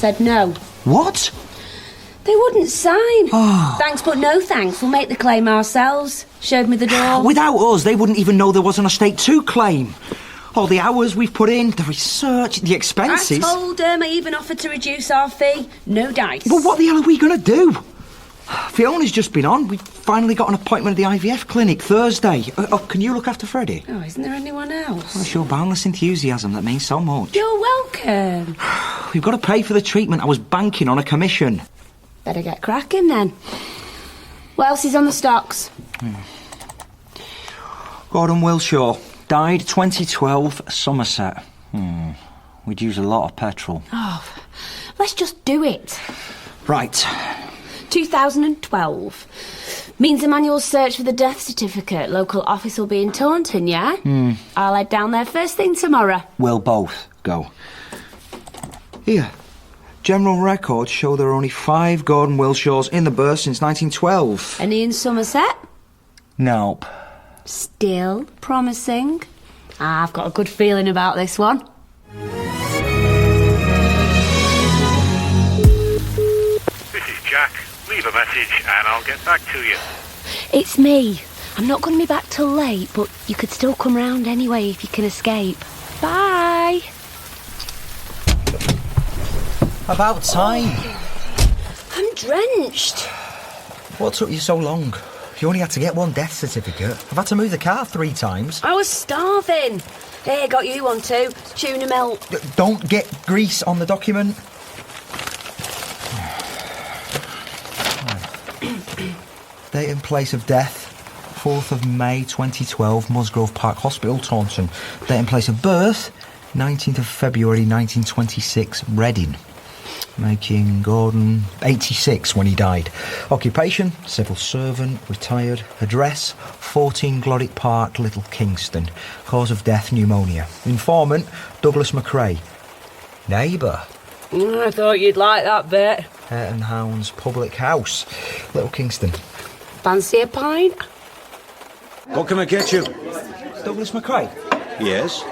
said no. What? They wouldn't sign. Oh. Thanks but no thanks, we'll make the claim ourselves. Showed me the door. Without us, they wouldn't even know there was an estate to claim. All the hours we've put in, the research, the expenses. I told them, I even offered to reduce our fee. No dice. But what the hell are we going to do? Fiona's just been on. We've finally got an appointment at the IVF clinic Thursday. Can you look after Freddie? Oh, isn't there anyone else? Oh, it's your boundless enthusiasm that means so much. You're welcome. We've got to pay for the treatment. I was banking on a commission. Better get cracking then. What else is on the stocks? Gordon Wilshaw. Died 2012, Somerset. We'd use a lot of petrol. Oh, let's just do it. Right. 2012. Means a manual search for the death certificate. Local office will be in Taunton, yeah? I'll head down there first thing tomorrow. We'll both go. Here. General records show there are only 5 Gordon Wilshaws in the birth since 1912. Any in Somerset? Nope. Still promising. I've got a good feeling about this one. This is Jack. Leave a message and I'll get back to you. It's me. I'm not going to be back till late, but you could still come round anyway if you can escape. Bye. About time. I'm drenched. What took you so long? You only had to get one death certificate. I've had to move the car 3 times. I was starving. Here, got you one too. Tuna melt. Don't get grease on the document. Date and place of death, 4th of May 2012, Musgrove Park Hospital, Taunton. Date and place of birth, 19th of February 1926, Reading. Making Gordon 86 when he died. Occupation, civil servant, retired. Address, 14 Gloric Park, Little Kingston. Cause of death, pneumonia. Informant, Douglas McRae. Neighbour, I thought you'd like that bit. Hare and Hounds Public House, Little Kingston. Fancy a pint? What can I get you? Douglas McRae. Yes?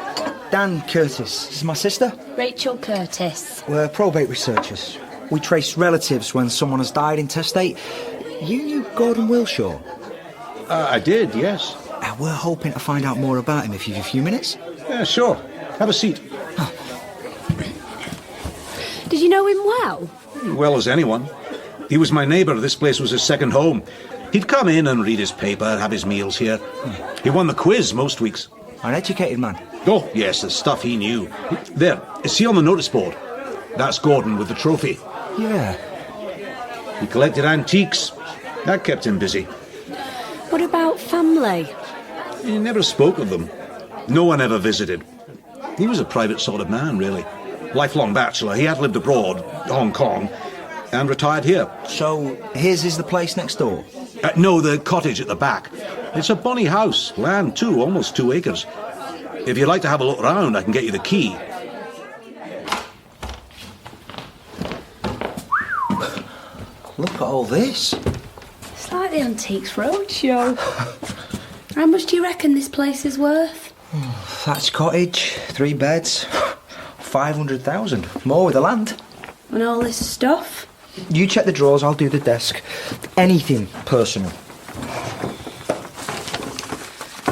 Dan Curtis. This is my sister. Rachel Curtis. We're probate researchers. We trace relatives when someone has died intestate. You knew Gordon Wilshaw? I did, yes. We're hoping to find out more about him if you've a few minutes. Yeah, sure. Have a seat. Did you know him well? Well as anyone. He was my neighbour. This place was his second home. He'd come in and read his paper, have his meals here. He won the quiz most weeks. An educated man. Oh, yes, the stuff he knew. There, see on the notice board? That's Gordon with the trophy. Yeah. He collected antiques. That kept him busy. What about family? He never spoke of them. No one ever visited. He was a private sort of man, really. Lifelong bachelor. He had lived abroad, Hong Kong, and retired here. So, his is the place next door? No, the cottage at the back. It's a bonny house. Land, too, almost 2 acres. If you'd like to have a look round, I can get you the key. Look at all this. It's like the Antiques Roadshow. How much do you reckon this place is worth? Thatched cottage, 3 beds, 500,000. More with the land. And all this stuff? You check the drawers, I'll do the desk. Anything personal.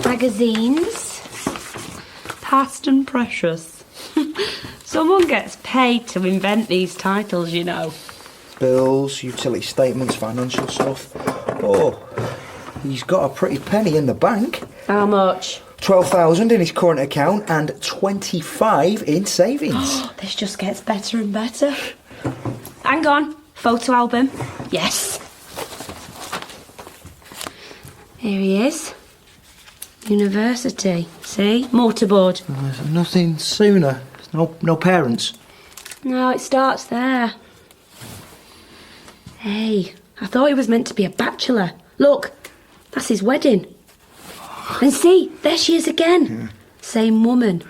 Magazines. Past and precious. Someone gets paid to invent these titles, you know. Bills, utility statements, financial stuff. Oh, he's got a pretty penny in the bank. How much? 12,000 in his current account and 25 in savings. This just gets better and better. Hang on. Photo album. Yes. Here he is. University. See? Mortarboard. Nothing sooner. No parents. No, it starts there. Hey, I thought he was meant to be a bachelor. Look, that's his wedding. And see, there she is again. Yeah. Same woman.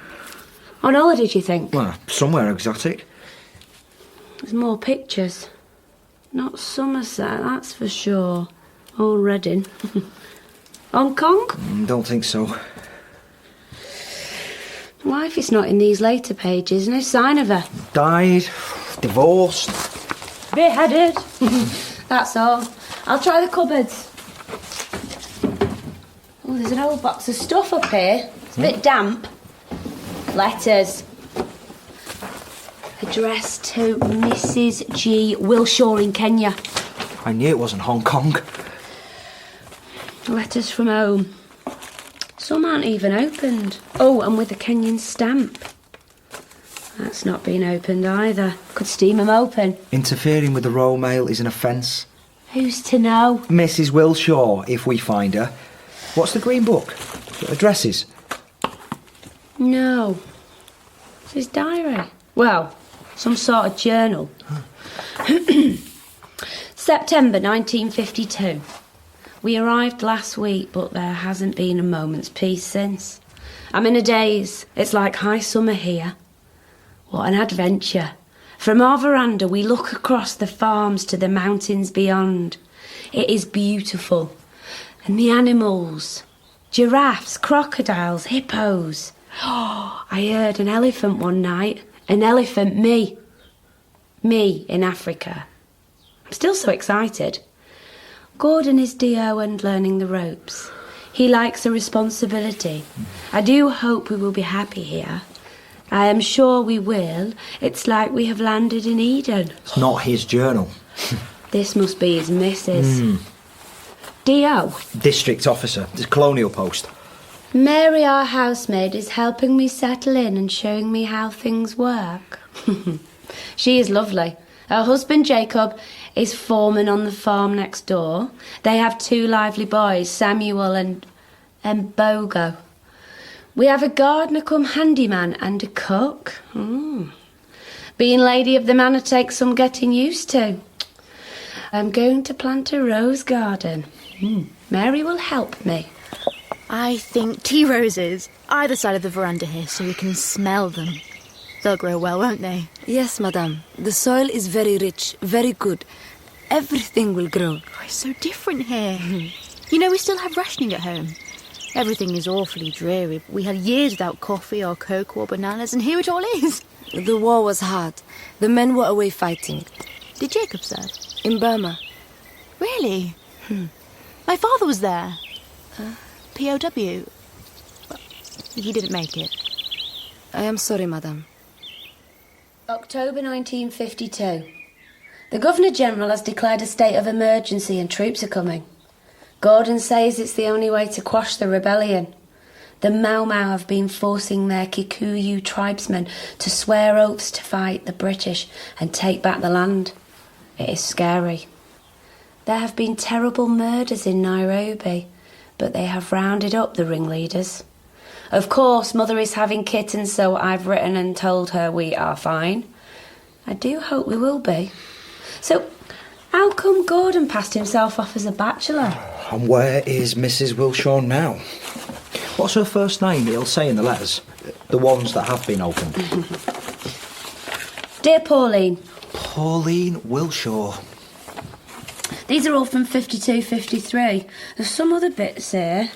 On holiday, do you think? Well, somewhere exotic. There's more pictures. Not Somerset, that's for sure. Or Reading. Hong Kong? Don't think so. Wife is not in these later pages. No sign of her. Died Divorced. Beheaded. That's all. I'll try the cupboards. Oh, there's an old box of stuff up here. It's a bit damp. Letters. Addressed to Mrs. G. Wilshaw in Kenya. I knew it wasn't Hong Kong. Letters from home. Some aren't even opened. Oh, and with a Kenyan stamp. That's not been opened either. Could steam them open. Interfering with the Royal Mail is an offence. Who's to know? Mrs. Wilshaw, if we find her. What's the green book? Addresses? No. It's his diary. Well, some sort of journal. September 1952. We arrived last week, but there hasn't been a moment's peace since. I'm in a daze. It's like high summer here. What an adventure. From our veranda, we look across the farms to the mountains beyond. It is beautiful. And the animals. Giraffes, crocodiles, hippos. Oh, I heard an elephant one night. An elephant, me. Me in Africa. I'm still so excited. Gordon is DO and learning the ropes. He likes a responsibility. I do hope we will be happy here. I am sure we will. It's like we have landed in Eden. It's not his journal. This must be his missus. DO? District officer. This colonial post. Mary, our housemaid, is helping me settle in and showing me how things work. She is lovely. Her husband, Jacob, is foreman on the farm next door. They have 2 lively boys, Samuel and Bogo. We have a gardener come handyman and a cook. Being lady of the manor takes some getting used to. I'm going to plant a rose garden. Mary will help me. I think tea roses, either side of the veranda here, so we can smell them. They'll grow well, won't they? Yes, madame. The soil is very rich, very good. Everything will grow. Oh, it's so different here. You know, we still have rationing at home. Everything is awfully dreary. We had years without coffee or cocoa or bananas, and here it all is. The war was hard. The men were away fighting. Did Jacob serve? In Burma. Really? My father was there. POW. He didn't make it. I am sorry, madame. October 1952. The Governor-General has declared a state of emergency and troops are coming. Gordon says it's the only way to quash the rebellion. The Mau Mau have been forcing their Kikuyu tribesmen to swear oaths to fight the British and take back the land. It is scary. There have been terrible murders in Nairobi, but they have rounded up the ringleaders. Of course, Mother is having kittens, so I've written and told her we are fine. I do hope we will be. So, how come Gordon passed himself off as a bachelor? And where is Mrs. Wilshaw now? What's her first name it'll say in the letters? The ones that have been opened. Dear Pauline. Pauline Wilshaw. These are all from 52, 53. There's some other bits here.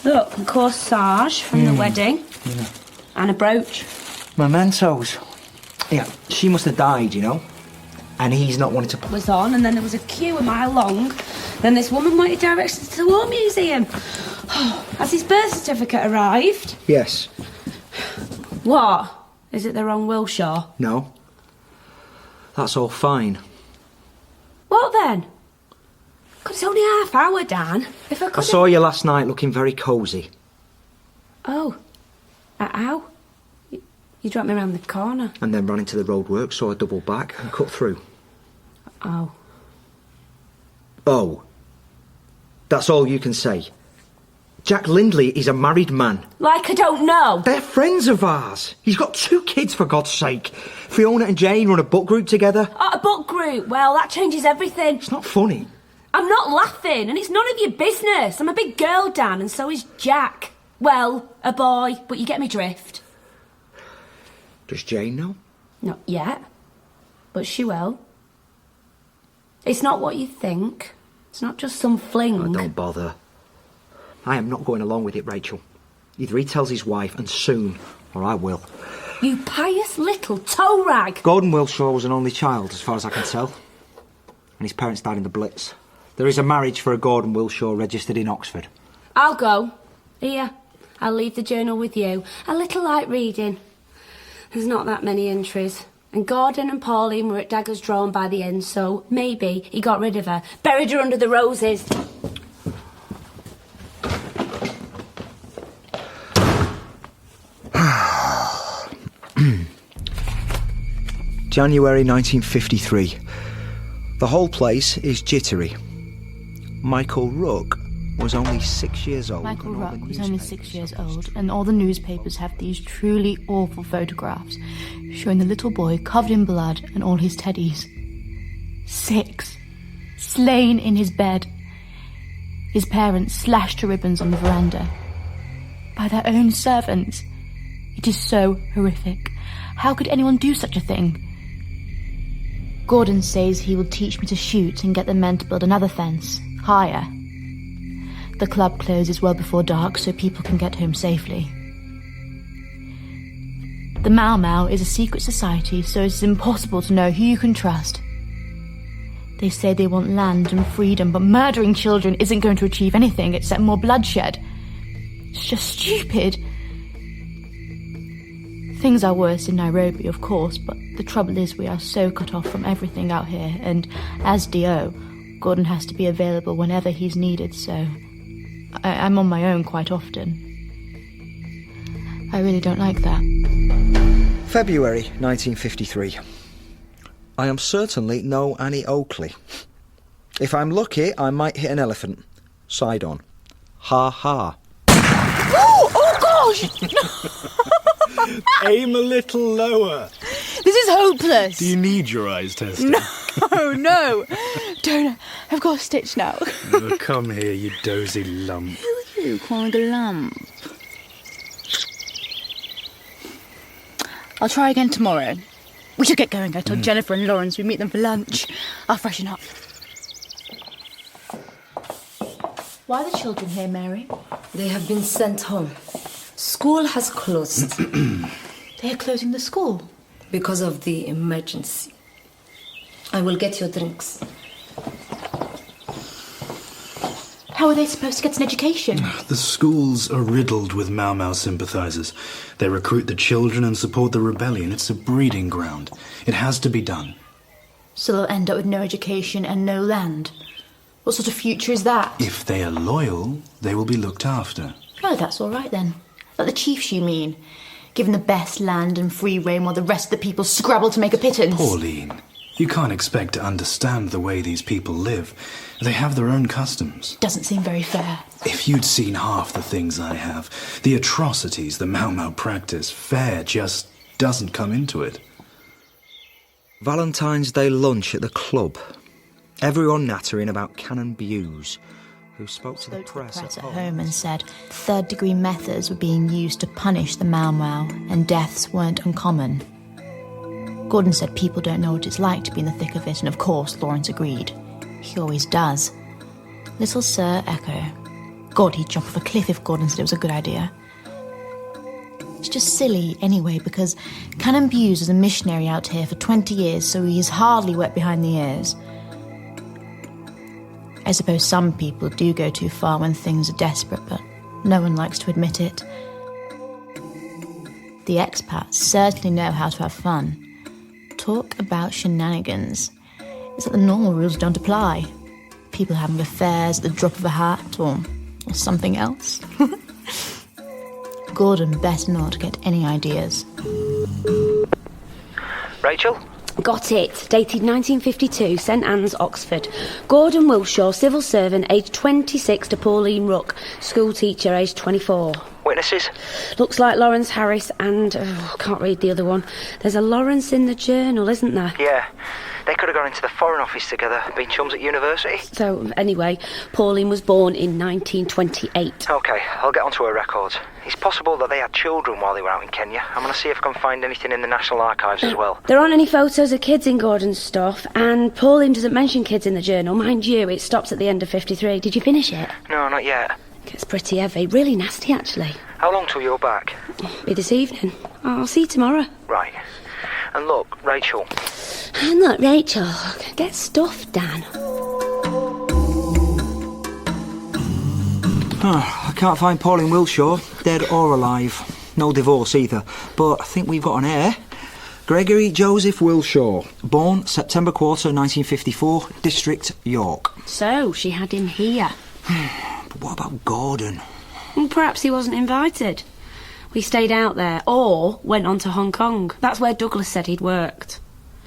Look, a corsage from the wedding. Yeah. And a brooch. Mementos. Yeah, she must have died, you know. And he's not wanting to... Was on, and then there was a queue a mile long. Then this woman wanted directions to the War Museum. Has his birth certificate arrived? Yes. What? Is it the wrong Wilshaw? No. That's all fine. What then? God, it's only half hour, Dan. If I could... I saw you last night looking very cosy. Oh. How? You dropped me around the corner. And then ran into the roadworks, so I doubled back and cut through. Oh. Oh. That's all you can say. Jack Lindley is a married man. Like I don't know. They're friends of ours. He's got 2 kids, for God's sake. Fiona and Jane run a book group together. Oh, a book group. Well, that changes everything. It's not funny. I'm not laughing, and it's none of your business. I'm a big girl, Dan, and so is Jack. Well, a boy, but you get me drift. Does Jane know? Not yet, but she will. It's not what you think. It's not just some fling. Oh, don't bother. I am not going along with it, Rachel. Either he tells his wife, and soon, or I will. You pious little toe rag! Gordon Wilshaw was an only child, as far as I can tell. And his parents died in the Blitz. There is a marriage for a Gordon Wilshaw registered in Oxford. I'll go. Here, I'll leave the journal with you. A little light reading. There's not that many entries. And Gordon and Pauline were at daggers drawn by the end, so maybe he got rid of her. Buried her under the roses. January 1953. The whole place is jittery. Michael Rook was only 6 years old. Michael Rook was only 6 years old, and all the newspapers have these truly awful photographs showing the little boy covered in blood and all his teddies. 6. Slain in his bed. His parents slashed to ribbons on the veranda. By their own servants. It is so horrific. How could anyone do such a thing? Gordon says he will teach me to shoot and get the men to build another fence, higher. The club closes well before dark so people can get home safely. The Mau Mau is a secret society, so it's impossible to know who you can trust. They say they want land and freedom, but murdering children isn't going to achieve anything except more bloodshed. It's just stupid. Things are worse in Nairobi, of course, but the trouble is we are so cut off from everything out here, and as DO, Gordon has to be available whenever he's needed, so I'm on my own quite often. I really don't like that. February 1953. I am certainly no Annie Oakley. If I'm lucky, I might hit an elephant. Side on. Ha ha. Oh gosh! Aim a little lower. This is hopeless. Do you need your eyes tested? No. Don't. I've got a stitch now. Oh, come here, you dozy lump. Who are you calling a lump? I'll try again tomorrow. We should get going. I told Jennifer and Lawrence we'd meet them for lunch. I'll freshen up. Why are the children here, Mary? They have been sent home. School has closed. They are closing the school. Because of the emergency. I will get your drinks. How are they supposed to get an education? The schools are riddled with Mau Mau sympathisers. They recruit the children and support the rebellion. It's a breeding ground. It has to be done. So they'll end up with no education and no land. What sort of future is that? If they are loyal, they will be looked after. Oh, that's all right then. Like the chiefs, you mean? Given the best land and free rein while the rest of the people scrabble to make a pittance. Pauline, you can't expect to understand the way these people live. They have their own customs. Doesn't seem very fair. If you'd seen half the things I have, the atrocities the Mau Mau practice, fair just doesn't come into it. Valentine's Day lunch at the club. Everyone nattering about Canon Bewes, who spoke to the press at home and said third-degree methods were being used to punish the Mau Mau and deaths weren't uncommon. Gordon said people don't know what it's like to be in the thick of it, and of course Lawrence agreed. He always does. Little Sir echo. God, he'd jump off a cliff if Gordon said it was a good idea. It's just silly anyway, because Canon Bewes was a missionary out here for 20 years, so he is hardly wet behind the ears. I suppose some people do go too far when things are desperate, but no one likes to admit it. The expats certainly know how to have fun. Talk about shenanigans. It's that the normal rules don't apply. People having affairs at the drop of a hat, or something else. Gordon better not get any ideas. Rachel? Got it. Dated 1952, St Anne's, Oxford. Gordon Wilshaw, civil servant, aged 26, to Pauline Rook, school teacher, aged 24. Witnesses? Looks like Lawrence Harris and... can't read the other one. There's a Lawrence in the journal, isn't there? Yeah. They could have gone into the Foreign Office together, been chums at university. So, anyway, Pauline was born in 1928. OK, I'll get onto her records. It's possible that they had children while they were out in Kenya. I'm going to see if I can find anything in the National Archives as well. There aren't any photos of kids in Gordon's stuff, and Pauline doesn't mention kids in the journal. Mind you, it stops at the end of 53. Did you finish it? No, not yet. Gets pretty heavy. Really nasty, actually. How long till you're back? Be this evening. I'll see you tomorrow. Right. And look, Rachel. And look, Rachel, get stuffed, Dan. I can't find Pauline Wilshaw, dead or alive. No divorce either. But I think we've got an heir. Gregory Joseph Wilshaw, born September 1954, District, York. So, she had him here. But what about Gordon? Well, perhaps he wasn't invited. We stayed out there, or went on to Hong Kong. That's where Douglas said he'd worked.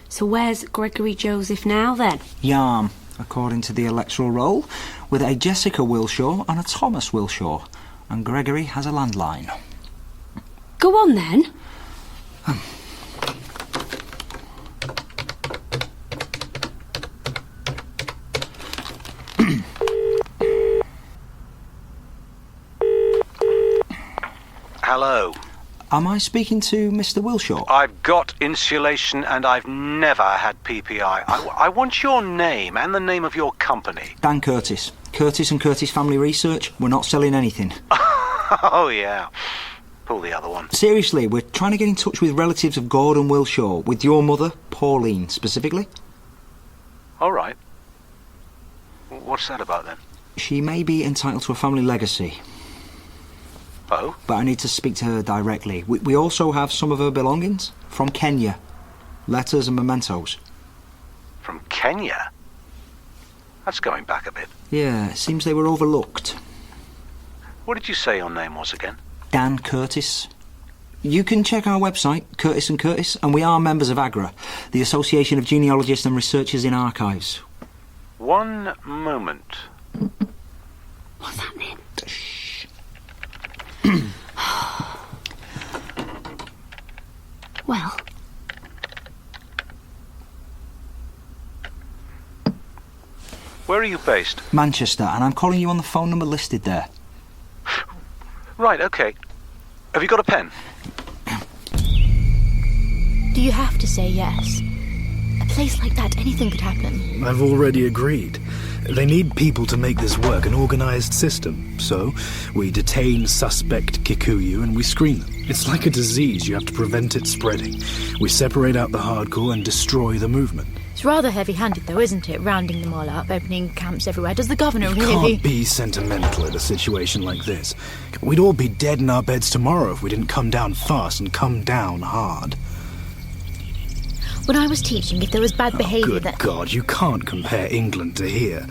So where's Gregory Joseph now, then? Yarm, according to the electoral roll, with a Jessica Wilshaw and a Thomas Wilshaw. And Gregory has a landline. Go on, then. Hello. Am I speaking to Mr. Wilshaw? I've got insulation and I've never had PPI. I want your name and the name of your company. Dan Curtis. Curtis and Curtis Family Research. We're not selling anything. Oh, yeah. Pull the other one. Seriously, we're trying to get in touch with relatives of Gordon Wilshaw, with your mother, Pauline, specifically. All right. What's that about, then? She may be entitled to a family legacy. Oh? But I need to speak to her directly. We also have some of her belongings from Kenya. Letters and mementos. From Kenya? That's going back a bit. Yeah, it seems they were overlooked. What did you say your name was again? Dan Curtis. You can check our website, Curtis & Curtis, and we are members of AGRA, the Association of Genealogists and Researchers in Archives. One moment. What's happening? Well. Where are you based? Manchester, and I'm calling you on the phone number listed there. Right, okay. Have you got a pen? Do you have to say yes? A place like that, anything could happen. I've already agreed. They need people to make this work, an organised system. So, we detain suspect Kikuyu and we screen them. It's like a disease, you have to prevent it spreading. We separate out the hardcore and destroy the movement. It's rather heavy-handed, though, isn't it? Rounding them all up, opening camps everywhere. Does the governor really... Can't be sentimental at a situation like this. We'd all be dead in our beds tomorrow if we didn't come down fast and come down hard. When I was teaching, if there was bad behaviour Good God, you can't compare England to here.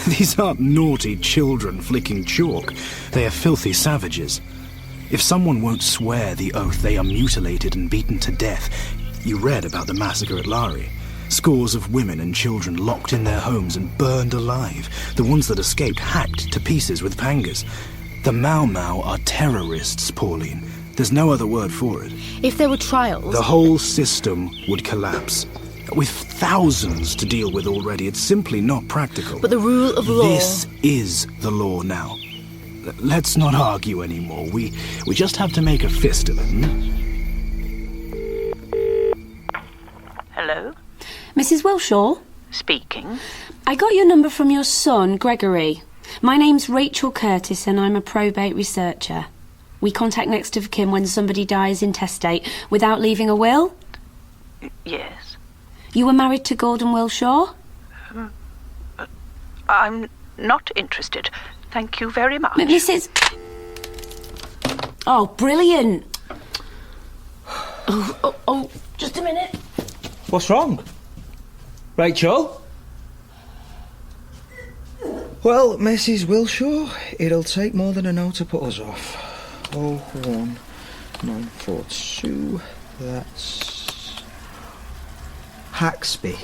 These aren't naughty children flicking chalk. They are filthy savages. If someone won't swear the oath, they are mutilated and beaten to death. You read about the massacre at Lari. Scores of women and children locked in their homes and burned alive. The ones that escaped hacked to pieces with pangas. The Mau Mau are terrorists, Pauline. There's no other word for it. If there were trials... The whole system would collapse. With thousands to deal with already, it's simply not practical. But the rule of law... This is the law now. Let's not argue anymore. We just have to make a fist of it, Hello? Mrs. Wilshaw? Speaking. I got your number from your son, Gregory. My name's Rachel Curtis and I'm a probate researcher. We contact next of kin when somebody dies intestate without leaving a will. Yes. You were married to Gordon Wilshaw? I'm not interested. Thank you very much. Mrs... Oh, brilliant. Oh, just a minute. What's wrong? Rachel? Well, Mrs. Wilshaw, it'll take more than a no to put us off. 01942, that's... Haxby,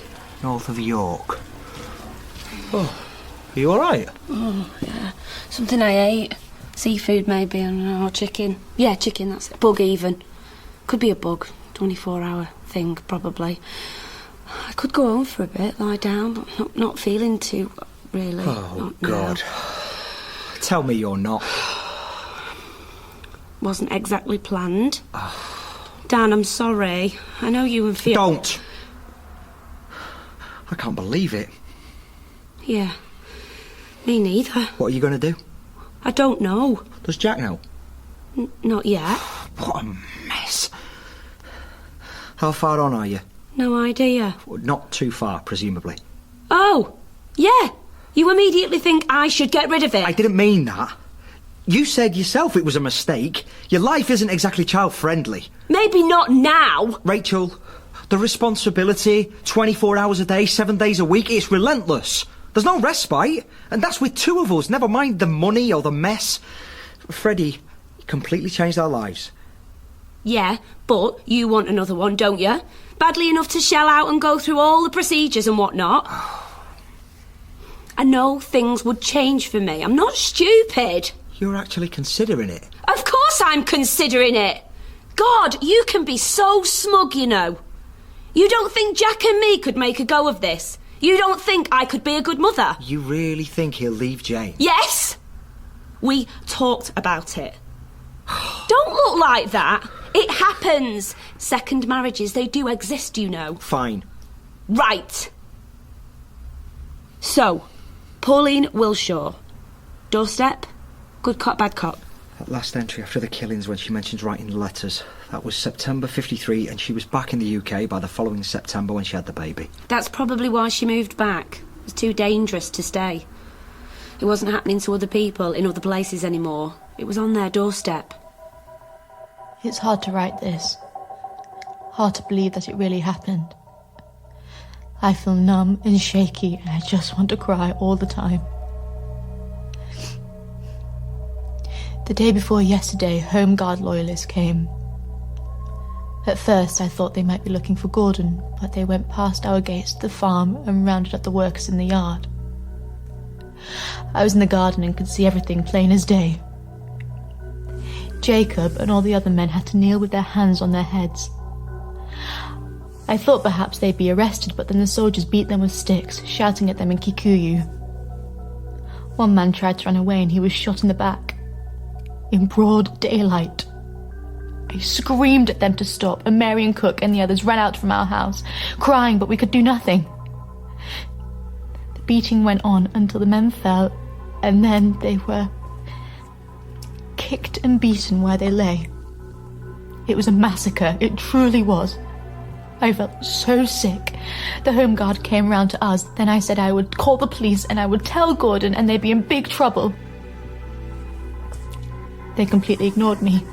north of York. Oh, are you alright? Oh, yeah. Something I ate. Seafood, maybe, I don't know, or chicken. Yeah, chicken, that's it. Bug, even. Could be a bug. 24-hour thing, probably. I could go home for a bit, lie down, but not feeling too, really. Oh, God. No. Tell me you're not. Wasn't exactly planned. Dan, I'm sorry. I know you and Fiona... Don't! I can't believe it. Yeah. Me neither. What are you going to do? I don't know. Does Jack know? Not yet. What a mess. How far on are you? No idea. Not too far, presumably. Oh, yeah. You immediately think I should get rid of it. I didn't mean that. You said yourself it was a mistake. Your life isn't exactly child-friendly. Maybe not now. Rachel, the responsibility, 24 hours a day, 7 days a week, it's relentless. There's no respite. And that's with two of us, never mind the money or the mess. Freddie completely changed our lives. Yeah, but you want another one, don't you? Badly enough to shell out and go through all the procedures and whatnot. I know things would change for me. I'm not stupid. You're actually considering it? Of course I'm considering it. God, you can be so smug, you know. You don't think Jack and me could make a go of this? You don't think I could be a good mother? You really think he'll leave Jane? Yes! We talked about it. Don't look like that. It happens. Second marriages, they do exist, you know. Fine. Right. So, Pauline Wilshaw. Doorstep? Good cop, bad cop. That last entry after the killings when she mentions writing letters. That was September 53 and she was back in the UK by the following September when she had the baby. That's probably why she moved back. It was too dangerous to stay. It wasn't happening to other people in other places anymore. It was on their doorstep. It's hard to write this. Hard to believe that it really happened. I feel numb and shaky and I just want to cry all the time. The day before yesterday, Home Guard loyalists came. At first, I thought they might be looking for Gordon, but they went past our gates to the farm and rounded up the workers in the yard. I was in the garden and could see everything plain as day. Jacob and all the other men had to kneel with their hands on their heads. I thought perhaps they'd be arrested, but then the soldiers beat them with sticks, shouting at them in Kikuyu. One man tried to run away and he was shot in the back. In broad daylight. I screamed at them to stop, and Mary and Cook and the others ran out from our house, crying, but we could do nothing. The beating went on until the men fell, and then they were kicked and beaten where they lay. It was a massacre, it truly was. I felt so sick. The Home Guard came round to us, then I said I would call the police and I would tell Gordon and they'd be in big trouble. They completely ignored me.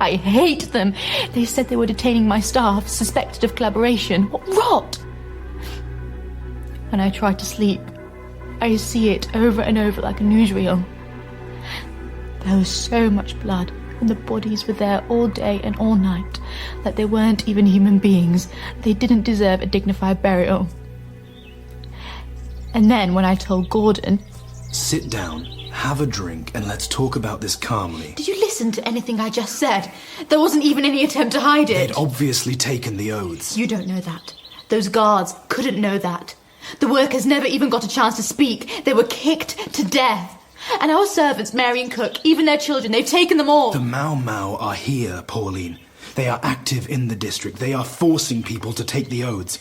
I hate them. They said they were detaining my staff, suspected of collaboration. What rot! When I try to sleep, I see it over and over like a newsreel. There was so much blood, and the bodies were there all day and all night, like they weren't even human beings. They didn't deserve a dignified burial. And then when I told Gordon... Sit down, have a drink, and let's talk about this calmly. Did you listen to anything I just said? There wasn't even any attempt to hide it. They'd obviously taken the oaths. You don't know that. Those guards couldn't know that. The workers never even got a chance to speak. They were kicked to death. And our servants, Mary and Cook, even their children, they've taken them all. The Mau Mau are here, Pauline. They are active in the district. They are forcing people to take the oaths.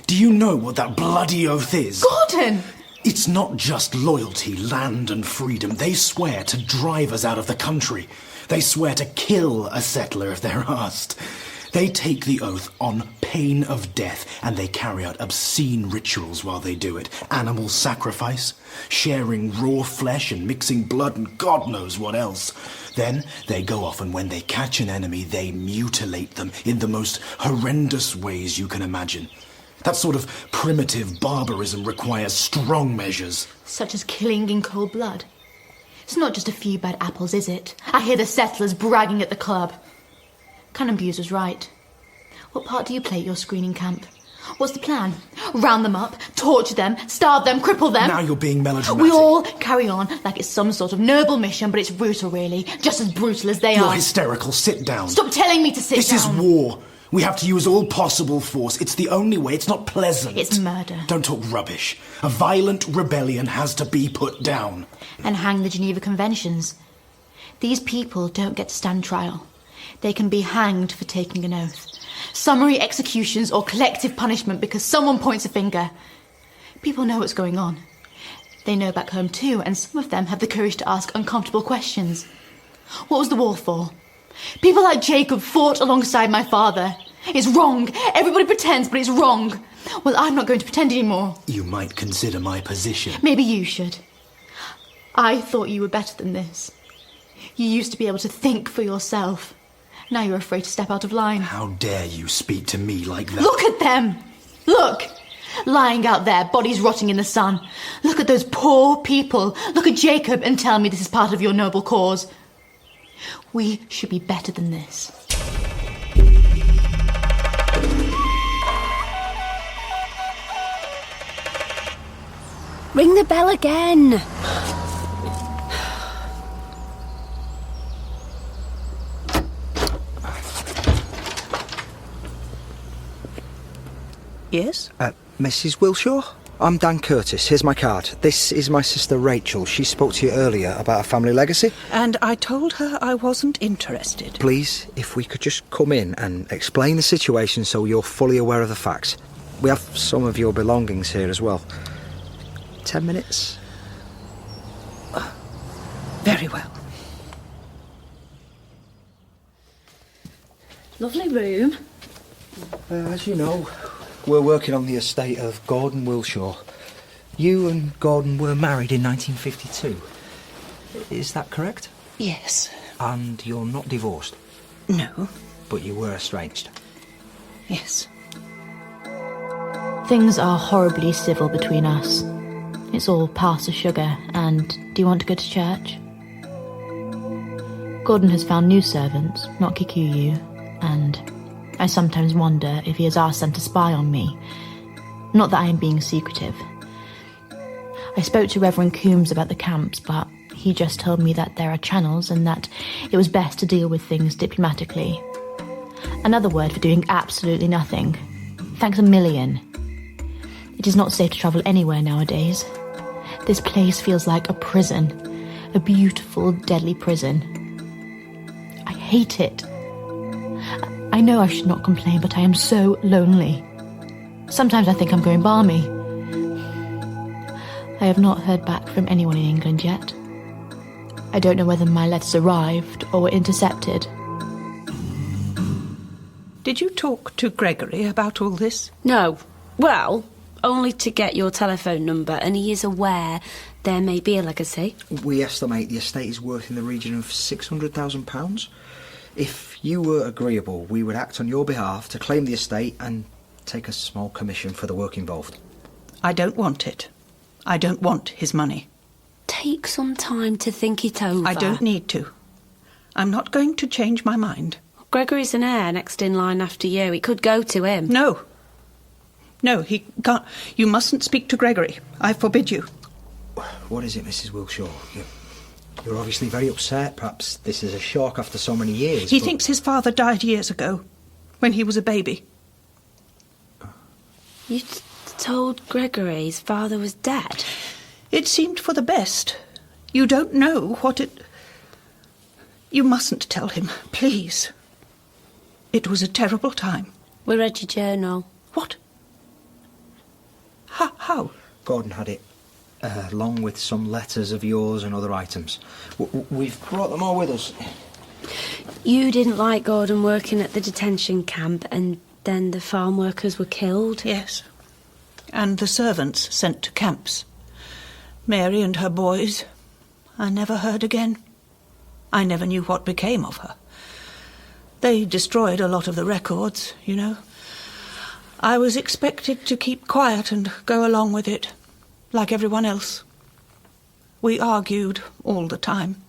Do you know what that bloody oath is? Gordon! It's not just loyalty, land and freedom. They swear to drive us out of the country. They swear to kill a settler if they're asked. They take the oath on pain of death, and they carry out obscene rituals while they do it. Animal sacrifice, sharing raw flesh and mixing blood and God knows what else. Then they go off, and when they catch an enemy, they mutilate them in the most horrendous ways you can imagine. That sort of primitive barbarism requires strong measures. Such as killing in cold blood. It's not just a few bad apples, is it? I hear the settlers bragging at the club. Cannonbuse was right. What part do you play at your screening camp? What's the plan? Round them up, torture them, starve them, cripple them? Now you're being melodramatic. We all carry on like it's some sort of noble mission, but it's brutal, really. Just as brutal as they are. You're hysterical. Sit down. Stop telling me to sit down. This is war. We have to use all possible force. It's the only way. It's not pleasant. It's murder. Don't talk rubbish. A violent rebellion has to be put down. And hang the Geneva Conventions. These people don't get to stand trial. They can be hanged for taking an oath. Summary executions or collective punishment because someone points a finger. People know what's going on. They know back home too, and some of them have the courage to ask uncomfortable questions. What was the war for? People like Jacob fought alongside my father. It's wrong. Everybody pretends, but it's wrong. Well, I'm not going to pretend anymore. You might consider my position. Maybe you should. I thought you were better than this. You used to be able to think for yourself. Now you're afraid to step out of line. How dare you speak to me like that? Look at them! Look! Lying out there, bodies rotting in the sun. Look at those poor people. Look at Jacob and tell me this is part of your noble cause. We should be better than this. Ring the bell again. Yes? Mrs. Wilshaw? I'm Dan Curtis. Here's my card. This is my sister Rachel. She spoke to you earlier about a family legacy. And I told her I wasn't interested. Please, if we could just come in and explain the situation so you're fully aware of the facts. We have some of your belongings here as well. 10 minutes? Very well. Lovely room. As you know, we're working on the estate of Gordon Wilshaw. You and Gordon were married in 1952. Is that correct? Yes. And you're not divorced? No. But you were estranged? Yes. Things are horribly civil between us. It's all pass the sugar, and do you want to go to church? Gordon has found new servants, not Kikuyu, and I sometimes wonder if he has asked them to spy on me. Not that I am being secretive. I spoke to Reverend Coombs about the camps, but he just told me that there are channels and that it was best to deal with things diplomatically. Another word for doing absolutely nothing. Thanks a million. It is not safe to travel anywhere nowadays. This place feels like a prison. A beautiful, deadly prison. I hate it. I know I should not complain, but I am so lonely. Sometimes I think I'm going balmy. I have not heard back from anyone in England yet. I don't know whether my letters arrived or were intercepted. Did you talk to Gregory about all this? No. Well, only to get your telephone number, and he is aware there may be a legacy. We estimate the estate is worth in the region of £600,000. If you were agreeable, we would act on your behalf to claim the estate and take a small commission for the work involved. I don't want it. I don't want his money. Take some time to think it over. I don't need to. I'm not going to change my mind. Gregory's an heir next in line after you. It could go to him. No. No, he can't. You mustn't speak to Gregory. I forbid you. What is it, Mrs. Wilshaw? You're obviously very upset. Perhaps this is a shock after so many years. He thinks his father died years ago, when he was a baby. You told Gregory his father was dead? It seemed for the best. You don't know what it... You mustn't tell him, please. It was a terrible time. We read your journal. What? How? Gordon had it, along with some letters of yours and other items. We've brought them all with us. You didn't like Gordon working at the detention camp, and then the farm workers were killed? Yes. And the servants sent to camps. Mary and her boys, I never heard again. I never knew what became of her. They destroyed a lot of the records, you know. I was expected to keep quiet and go along with it, like everyone else. We argued all the time,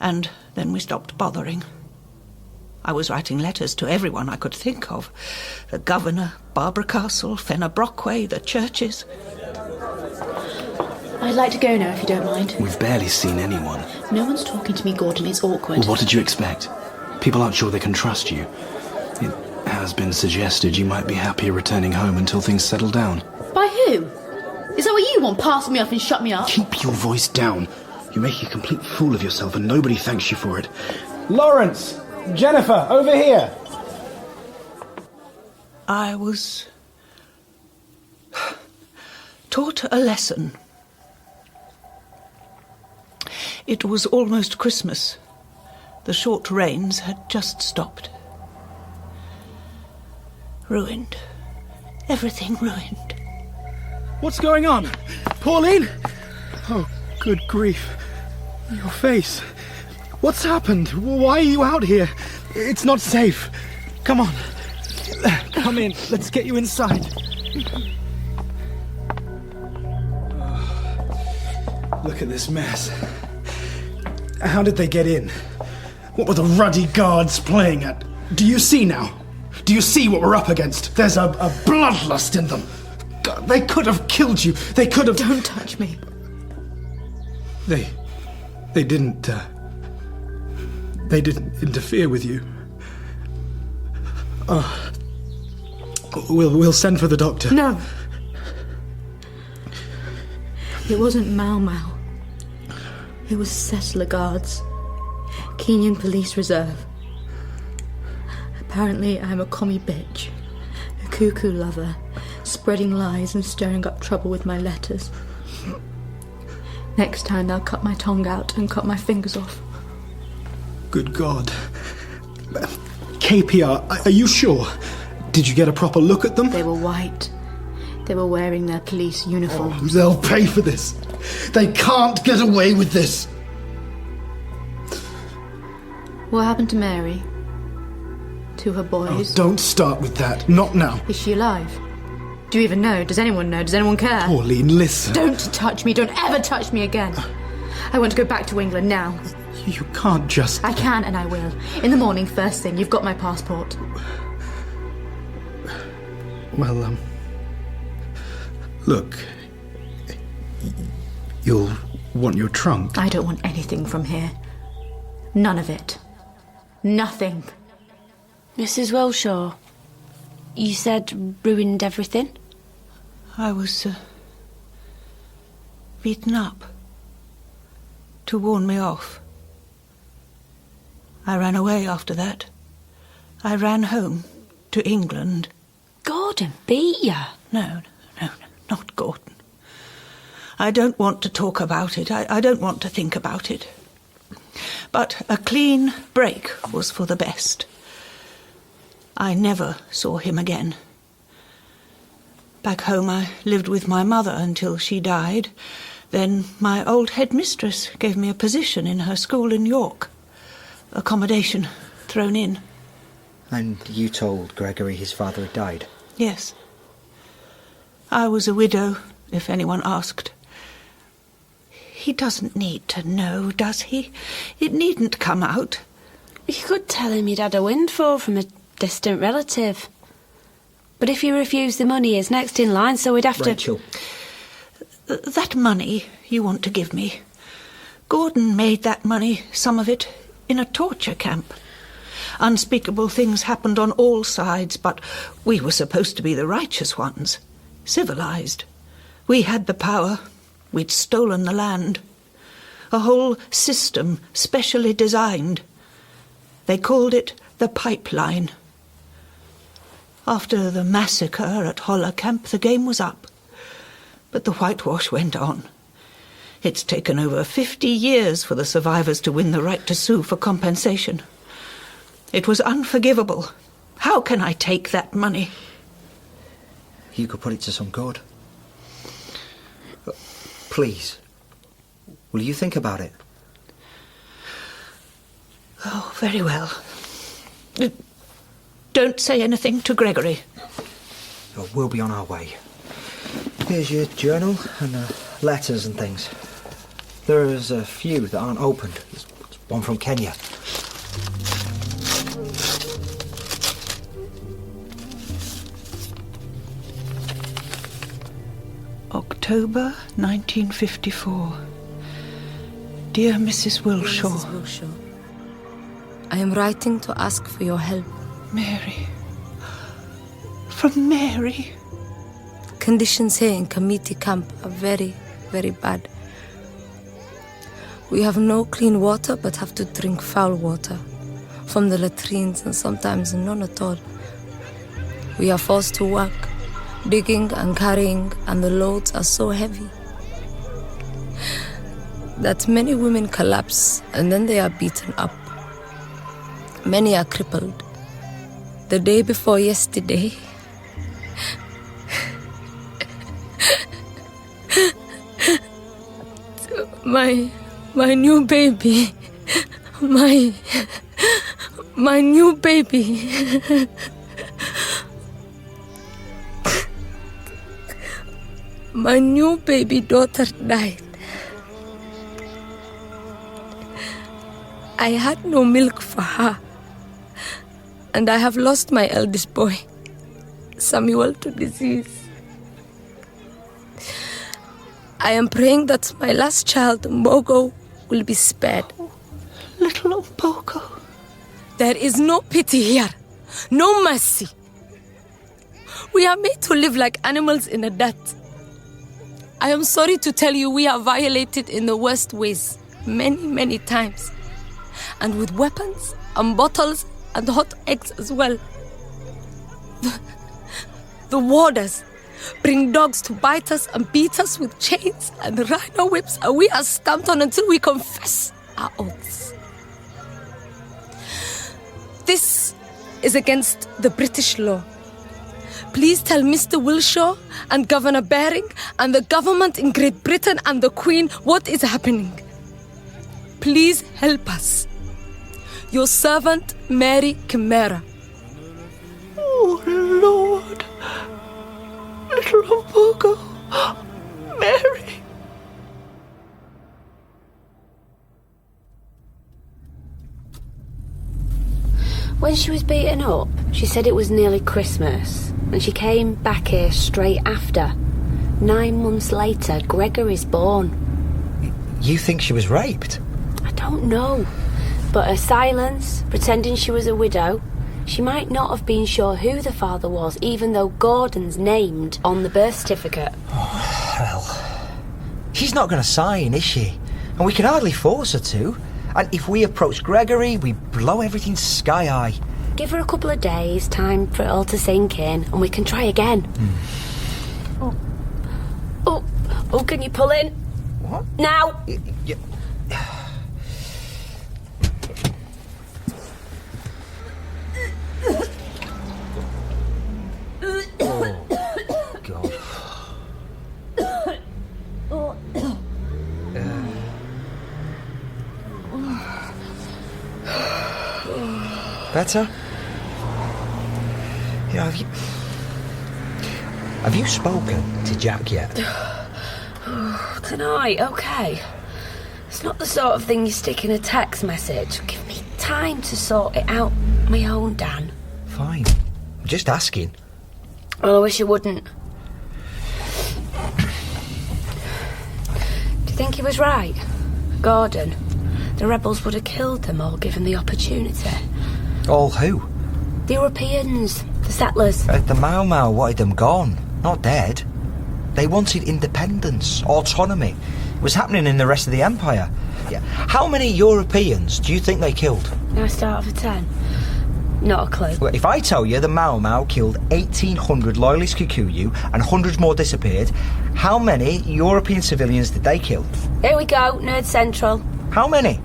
and then we stopped bothering. I was writing letters to everyone I could think of. The governor, Barbara Castle, Fenner Brockway, the churches. I'd like to go now, if you don't mind. We've barely seen anyone. No one's talking to me, Gordon. It's awkward. Well, what did you expect? People aren't sure they can trust you. It has been suggested you might be happier returning home until things settle down. By who? Is that what you want? Pass me off and shut me up? Keep your voice down. You make a complete fool of yourself and nobody thanks you for it. Lawrence! Jennifer, over here! I was taught a lesson It was almost Christmas. The short rains had just stopped. Ruined. Everything ruined. What's going on? Pauline? Oh, good grief. Your face. What's happened? Why are you out here? It's not safe. Come on. Come in. Let's get you inside. Look at this mess. How did they get in? What were the ruddy guards playing at? Do you see now? Do you see what we're up against? There's a bloodlust in them. God, they could have killed you. They could have... Don't touch me. They didn't interfere with you. We'll send for the doctor. No. It wasn't Mau Mau. It was Settler Guards. Kenyan Police Reserve. Apparently I'm a commie bitch. A cuckoo lover. Spreading lies and stirring up trouble with my letters. Next time they'll cut my tongue out and cut my fingers off. Good God. KPR, are you sure? Did you get a proper look at them? They were white. They were wearing their police uniforms. Oh, they'll pay for this. They can't get away with this. What happened to Mary? To her boys? Oh, don't start with that. Not now. Is she alive? Do you even know? Does anyone know? Does anyone care? Pauline, listen. Don't touch me. Don't ever touch me again. I want to go back to England now. You can't just... I can and I will. In the morning, first thing. You've got my passport. Well, look. You'll want your trunk. I don't want anything from here. None of it. Nothing. Mrs. Welshaw, you said ruined everything? I was beaten up to warn me off. I ran away after that. I ran home to England. Gordon beat you? No, not Gordon. I don't want to talk about it. I don't want to think about it. But a clean break was for the best. I never saw him again. Back home I lived with my mother until she died. Then my old headmistress gave me a position in her school in York. Accommodation thrown in. And you told Gregory his father had died? Yes. I was a widow, if anyone asked. He doesn't need to know, does he? It needn't come out. You could tell him you'd had a windfall from a distant relative. But if you refuse the money, he's next in line, so we'd have to... Rachel. That money you want to give me, Gordon made that money, some of it, in a torture camp. Unspeakable things happened on all sides, but we were supposed to be the righteous ones, civilized. We had the power. We'd stolen the land. A whole system specially designed. They called it the pipeline. After the massacre at Holler Camp, the game was up. But the whitewash went on. It's taken over 50 years for the survivors to win the right to sue for compensation. It was unforgivable. How can I take that money? You could put it to some good. Please, will you think about it? Oh, very well. Don't say anything to Gregory. Oh, we'll be on our way. Here's your journal and letters and things. There's a few that aren't opened. There's one from Kenya. October 1954. Dear Mrs. Wilshaw. Mrs. Wilshaw, I am writing to ask for your help. Mary. From Mary. Conditions here in committee camp are very, very bad. We have no clean water but have to drink foul water from the latrines and sometimes none at all. We are forced to work, digging and carrying, and the loads are so heavy. that many women collapse and then they are beaten up. Many are crippled. The day before yesterday, my new baby, my new baby. My new baby daughter died. I had no milk for her. And I have lost my eldest boy, Samuel, to disease. I am praying that my last child, Mbogo, will be spared. Little Mbogo. There is no pity here, no mercy. We are made to live like animals in a dirt. I am sorry to tell you we are violated in the worst ways, many, many times. And with weapons and bottles and hot eggs as well. The warders bring dogs to bite us and beat us with chains and rhino whips, and we are stamped on until we confess our oaths. This is against the British law. Please tell Mr. Wilshaw and Governor Baring and the government in Great Britain and the Queen what is happening. Please help us. Your servant, Mary Chimera. Oh, Lord. Little Mbogo. Mary. When she was beaten up, she said it was nearly Christmas, and she came back here straight after. 9 months later, Gregory's born. You think she was raped? I don't know, but her silence, pretending she was a widow, she might not have been sure who the father was, even though Gordon's named on the birth certificate. Oh, hell. She's not going to sign, is she? And we can hardly force her to. And if we approach Gregory, we blow everything sky high. Give her a couple of days, time for it all to sink in, and we can try again. Oh, can you pull in? What? Now! Oh, God. Better? Yeah, have you spoken to Jack yet? Tonight, okay. It's not the sort of thing you stick in a text message. Give me time to sort it out my own, Dan. Fine. I'm just asking. Well, I wish you wouldn't. Do you think he was right? Gordon? The rebels would have killed them all given the opportunity. All who? The Europeans, the settlers. The Mau Mau wanted them gone, not dead. They wanted independence, autonomy. It was happening in the rest of the empire. Yeah. How many Europeans do you think they killed? I start for 10. Not a clue. Well, if I tell you the Mau Mau killed 1,800 loyalist Kikuyu and hundreds more disappeared, how many European civilians did they kill? Here we go, Nerd Central. How many?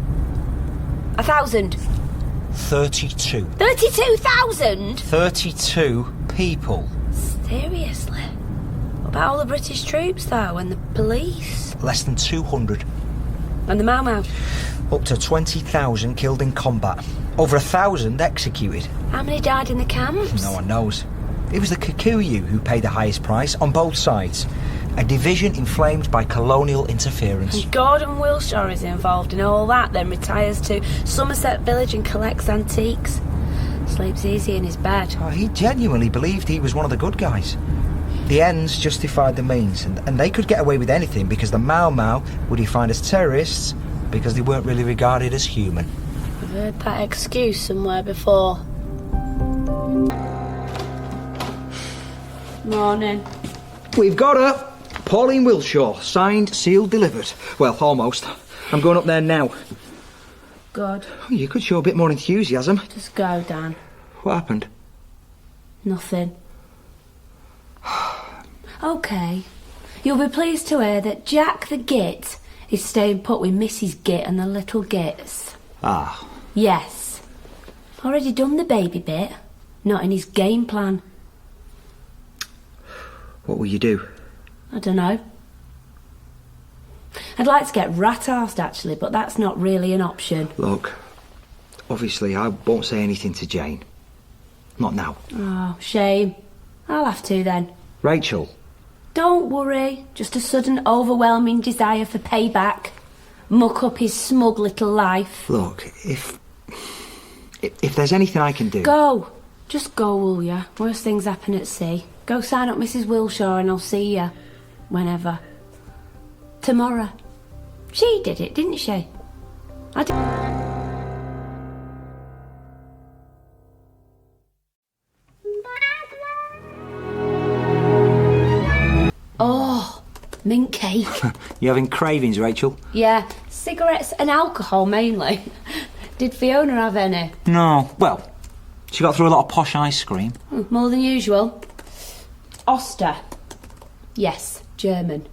1,000. 32. 32,000? 32 people. Seriously? What about all the British troops, though, and the police? Less than 200. And the Mau Mau? Up to 20,000 killed in combat. Over 1,000 executed. How many died in the camps? No one knows. It was the Kikuyu who paid the highest price on both sides. A division inflamed by colonial interference. And Gordon Wilshaw is involved in all that, then retires to Somerset Village and collects antiques. Sleeps easy in his bed. Oh, he genuinely believed he was one of the good guys. The ends justified the means, and they could get away with anything because the Mau Mau were defined as terrorists because they weren't really regarded as human. I've heard that excuse somewhere before. Morning. We've got her. Pauline Wilshaw, signed, sealed, delivered. Well, almost. I'm going up there now. Good. Oh, you could show a bit more enthusiasm. Just go, Dan. What happened? Nothing. OK. You'll be pleased to hear that Jack the Git He's staying put with Mrs. Git and the little Gits. Ah. Yes. Already done the baby bit. Not in his game plan. What will you do? I don't know. I'd like to get rat-arsed, actually, but that's not really an option. Look, obviously I won't say anything to Jane. Not now. Oh, shame. I'll have to then. Rachel. Don't worry. Just a sudden overwhelming desire for payback. Muck up his smug little life. Look, if there's anything I can do... Go. Just go, will ya? Worst things happen at sea. Go sign up Mrs. Wilshaw and I'll see ya. Whenever. Tomorrow. She did it, didn't she? I did. Oh, mint cake. You having cravings, Rachel? Yeah, cigarettes and alcohol mainly. Did Fiona have any? No. Well, she got through a lot of posh ice cream. More than usual. Oster. Yes, German.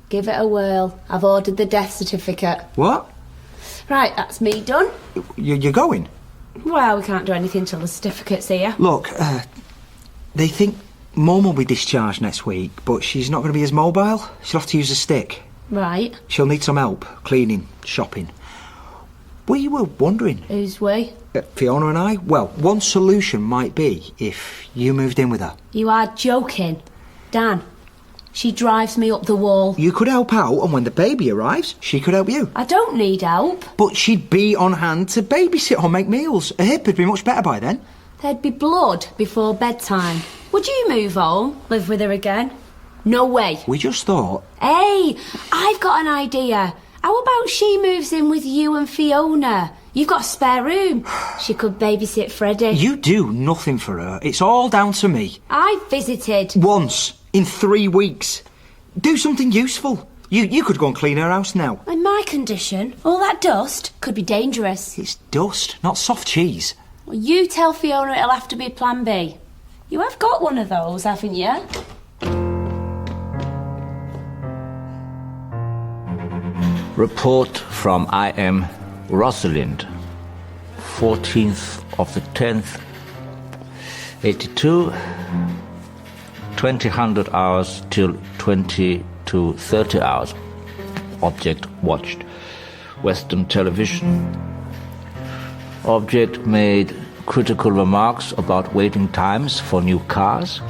Give it a whirl. I've ordered the death certificate. What? Right, that's me done. You're going? Well, we can't do anything till the certificate's here. Look, they think Mum will be discharged next week, but she's not going to be as mobile. She'll have to use a stick. Right. She'll need some help, cleaning, shopping. We were wondering... Who's we? Fiona and I? Well, one solution might be if you moved in with her. You are joking. Dan, she drives me up the wall. You could help out, and when the baby arrives, she could help you. I don't need help. But she'd be on hand to babysit or make meals. Her hip would be much better by then. There'd be blood before bedtime. Would you move home? Live with her again? No way. We just thought... Hey, I've got an idea. How about she moves in with you and Fiona? You've got a spare room. She could babysit Freddie. You do nothing for her. It's all down to me. I visited. Once. In 3 weeks. Do something useful. You could go and clean her house now. In my condition, all that dust could be dangerous. It's dust, not soft cheese. Well, you tell Fiona it'll have to be plan B. You have got one of those, haven't you? Report from I.M. Rosalind, 14th of the 10th, 82, 2000 hours till 20 to 30 hours. Object watched. Western television. Object made critical remarks about waiting times for new cars.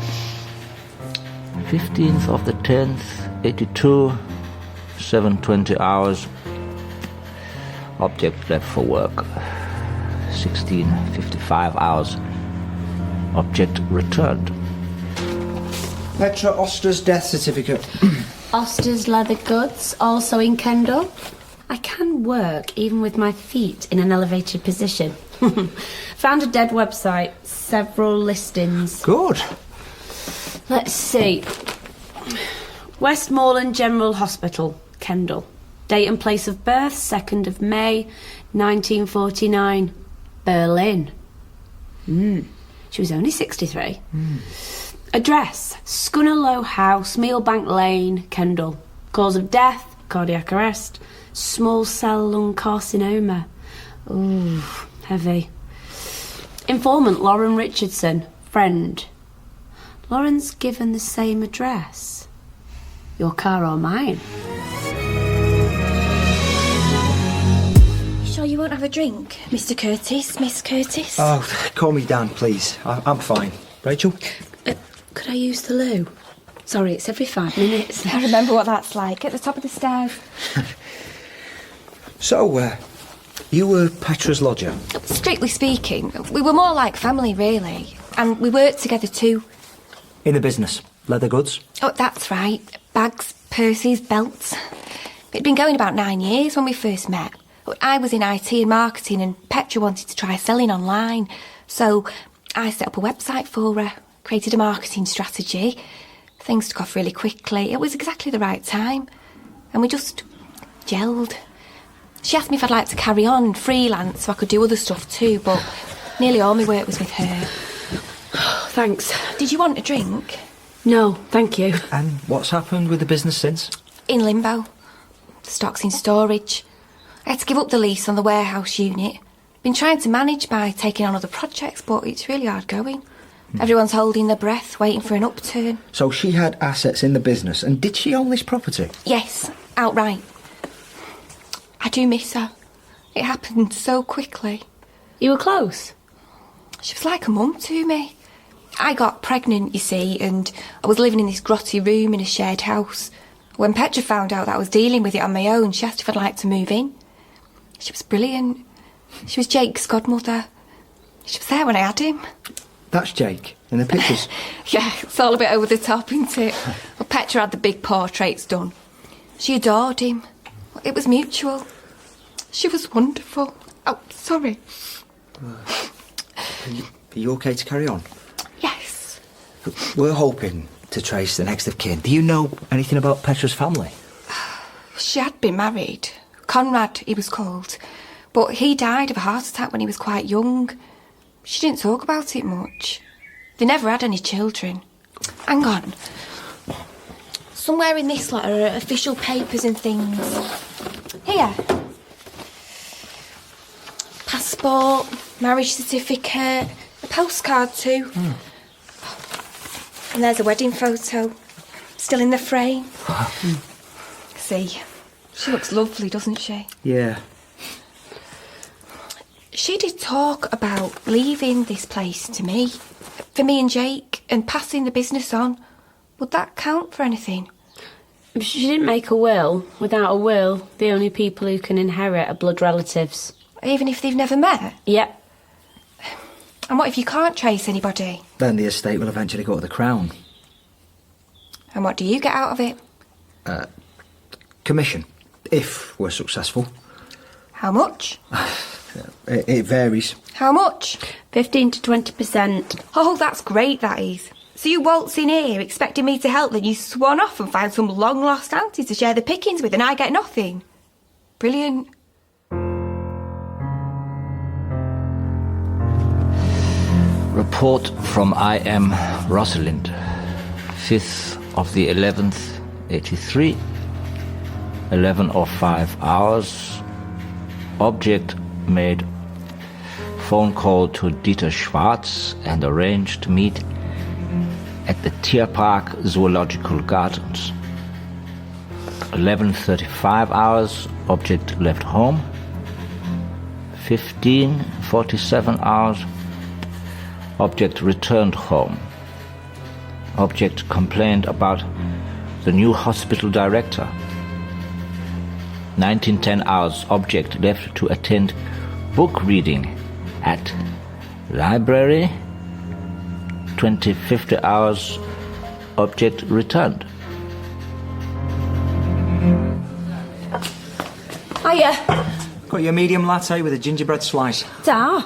15th of the 10th, 82, 7:20 hours. Object left for work. 16:55 hours. Object returned. Petra Oster's death certificate. Oster's leather goods, also in Kendal. I can work even with my feet in an elevated position. Found a dead website, several listings. Good. Let's see. Westmoreland General Hospital, Kendal. Date and place of birth, 2nd of May, 1949. Berlin. She was only 63. Address, Scunnerlow House, Mealbank Lane, Kendal. Cause of death, cardiac arrest. Small cell lung carcinoma. Ooh, heavy. Informant, Lauren Richardson. Friend. Lauren's given the same address. Your car or mine? You sure you won't have a drink, Mr. Curtis, Miss Curtis? Oh, call me Dan, please. I'm fine. Rachel? Could I use the loo? Sorry, it's every 5 minutes. I remember what that's like, at the top of the stairs. So, you were Petra's lodger? Strictly speaking, we were more like family, really. And we worked together too. In the business? Leather goods? Oh, that's right. Bags, purses, belts. It'd been going about 9 years when we first met. I was in IT and marketing and Petra wanted to try selling online. So I set up a website for her, created a marketing strategy. Things took off really quickly. It was exactly the right time. And we just gelled. She asked me if I'd like to carry on freelance so I could do other stuff too, but nearly all my work was with her. Thanks. Did you want a drink? No, thank you. And what's happened with the business since? In limbo. The stock's in storage. I had to give up the lease on the warehouse unit. Been trying to manage by taking on other projects, but it's really hard going. Everyone's holding their breath, waiting for an upturn. So she had assets in the business, and did she own this property? Yes, outright. I do miss her. It happened so quickly. You were close? She was like a mum to me. I got pregnant, you see, and I was living in this grotty room in a shared house. When Petra found out that I was dealing with it on my own, she asked if I'd like to move in. She was brilliant. She was Jake's godmother. She was there when I had him. That's Jake, in the pictures. Yeah, it's all a bit over the top, isn't it? Well, Petra had the big portraits done. She adored him. It was mutual. She was wonderful. Oh, sorry. Are you okay to carry on? Yes. We're hoping to trace the next of kin. Do you know anything about Petra's family? She had been married. Conrad, he was called. But he died of a heart attack when he was quite young. She didn't talk about it much. They never had any children. Hang on. Somewhere in this letter are official papers and things. Here. Passport, marriage certificate, a postcard too. And there's a wedding photo. Still in the frame. See, she looks lovely, doesn't she? Yeah. She did talk about leaving this place to me, for me and Jake, and passing the business on. Would that count for anything? She didn't make a will. Without a will, the only people who can inherit are blood relatives. Even if they've never met? Yep. And what if you can't trace anybody? Then the estate will eventually go to the Crown. And what do you get out of it? Commission, if we're successful. How much? It varies. How much? 15 to 20%. Oh, that's great, that is. So you waltz in here expecting me to help, then you swan off and find some long-lost auntie to share the pickings with, and I get nothing. Brilliant. Report from I.M. Rosalind, 5th of the 11th, 83, 11:05 hours. Object made phone call to Dieter Schwarz and arranged to meet at the Tierpark Zoological Gardens. 11:35 hours. Object left home. 15:47 hours. Object returned home. Object complained about the new hospital director. 19:10 hours. Object left to attend book reading at library. 20:50 hours. Object returned. Hiya. Got your medium latte with a gingerbread slice. Da.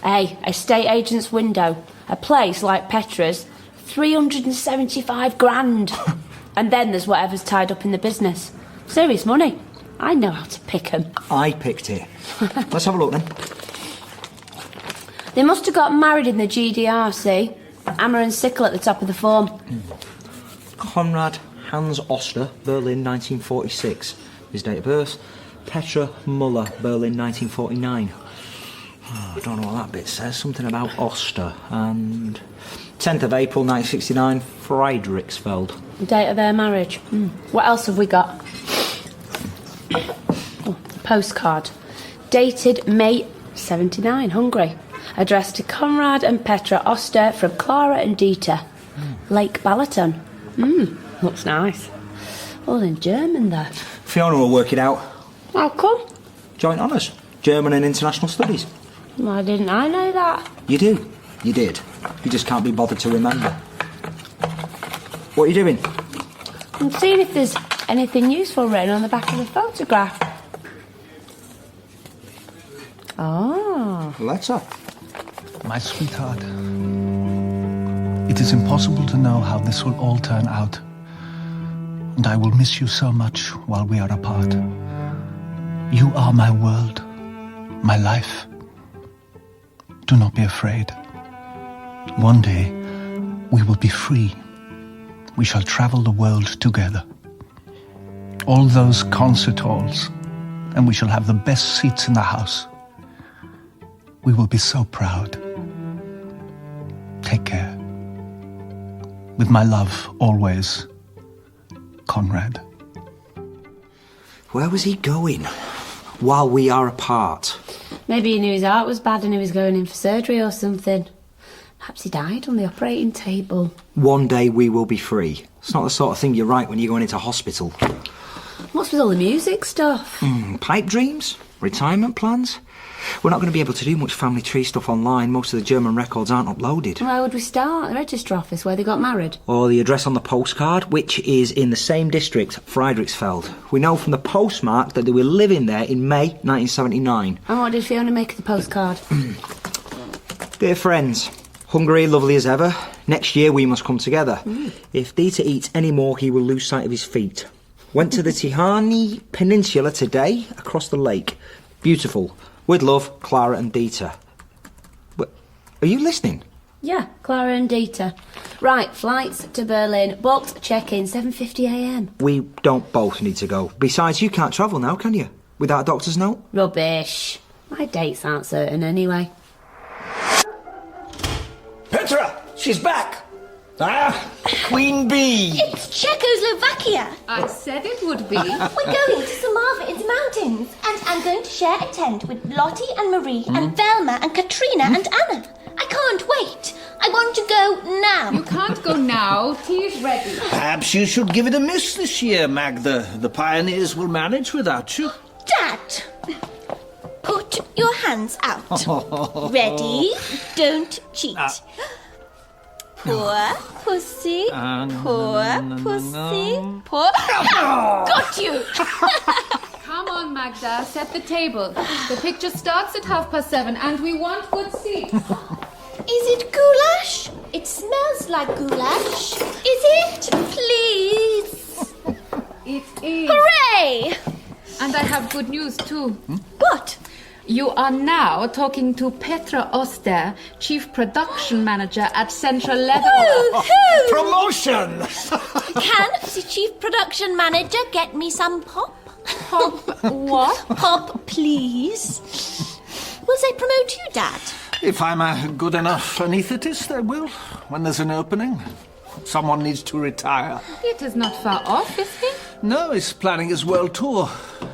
Hey, estate agent's window. A place like Petra's, 375 grand. And then there's whatever's tied up in the business. Serious money. I know how to pick 'em. I picked it. Let's have a look then. They must have got married in the GDR, see? Hammer and sickle at the top of the form. Conrad Hans Oster, Berlin, 1946. His date of birth. Petra Muller, Berlin, 1949. Oh, I don't know what that bit says. Something about Oster. And 10th of April, 1969, Friedrichsfeld. The date of their marriage. What else have we got? Oh, postcard. Dated May 79, Hungary. Addressed to Conrad and Petra Oster from Clara and Dieter. Lake Balaton. Looks nice. All in German, though. Fiona will work it out. How come? Joint honours. German and international studies. Why didn't I know that? You do. You did. You just can't be bothered to remember. What are you doing? I'm seeing if there's anything useful written on the back of the photograph. Oh. Letter. My sweetheart, it is impossible to know how this will all turn out. And I will miss you so much while we are apart. You are my world, my life. Do not be afraid. One day, we will be free. We shall travel the world together. all those concert halls, and we shall have the best seats in the house. We will be so proud. Take care. With my love, always, Conrad. Where was he going? While we are apart. Maybe he knew his heart was bad and he was going in for surgery or something. Perhaps he died on the operating table. One day we will be free. It's not the sort of thing you write when you're going into hospital. What's with all the music stuff? Pipe dreams? Retirement plans? We're not going to be able to do much family tree stuff online. Most of the German records aren't uploaded. Where would we start? The register office where they got married? Or the address on the postcard, which is in the same district, Friedrichsfeld. We know from the postmark that they were living there in May 1979. And what did Fiona make of the postcard? Dear friends, Hungary lovely as ever. Next year we must come together. If Dieter eats any more, he will lose sight of his feet. Went to the Tihani Peninsula today, across the lake. Beautiful. With love, Clara and Dieter. But are you listening? Yeah, Clara and Dieter. Right, flights to Berlin. Booked, check-in, 7:50 a.m. We don't both need to go. Besides, you can't travel now, can you? Without a doctor's note? Rubbish. My dates aren't certain anyway. Petra! She's back! Queen Bee! It's Czechoslovakia! I said it would be. We're going to Samava in the mountains, and I'm going to share a tent with Lottie and Marie and Velma and Katrina and Anna. I can't wait. I want to go now. You can't go now. Tea is ready. Perhaps you should give it a miss this year, Magda. The pioneers will manage without you. Dad! Put your hands out. Ready? Don't cheat. Poor pussy, poor pussy, poor... Got you! Come on, Magda, set the table. The picture starts at 7:30 and we want good seats. Is it goulash? It smells like goulash. Is it? Please. It is. Hooray! And I have good news too. What? You are now talking to Petra Oster, Chief Production Manager at Central Leather. Woohoo! Promotion! Can the Chief Production Manager get me some pop? Pop what? Pop, please. Will they promote you, Dad? If I'm a good enough anaesthetist, they will. When there's an opening. Someone needs to retire. It is not far off, is he? No, he's planning his world tour.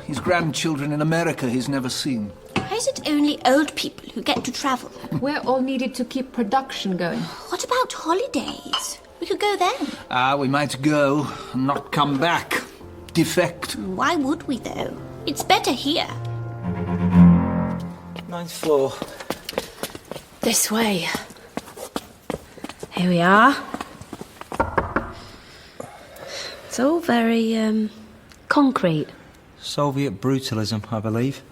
His grandchildren in America he's never seen. Why is it only old people who get to travel? We're all needed to keep production going. What about holidays? We could go then. We might go and not come back. Defect. Why would we, though? It's better here. 9th floor. This way. Here we are. It's all very, concrete. Soviet brutalism, I believe.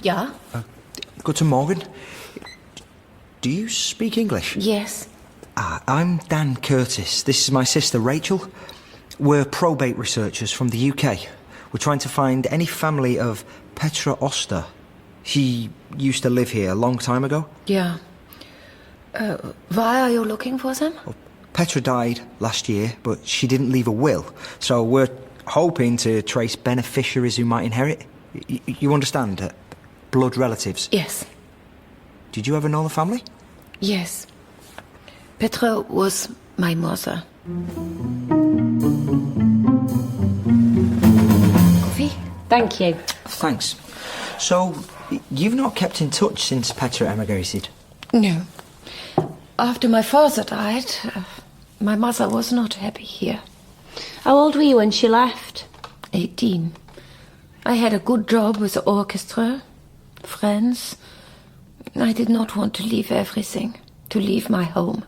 Yeah? Guten Morgen. Do you speak English? Yes. I'm Dan Curtis. This is my sister Rachel. We're probate researchers from the UK. We're trying to find any family of Petra Oster. She used to live here a long time ago. Yeah. Why are you looking for them? Well, Petra died last year, but she didn't leave a will. So we're hoping to trace beneficiaries who might inherit. You understand? Blood relatives. Yes. Did you ever know the family? Yes. Petra was my mother. Coffee? Thank you. Thanks. So, you've not kept in touch since Petra emigrated? No. After my father died, my mother was not happy here. How old were you when she left? 18. I had a good job with the orchestra, friends. I did not want to leave everything, to leave my home.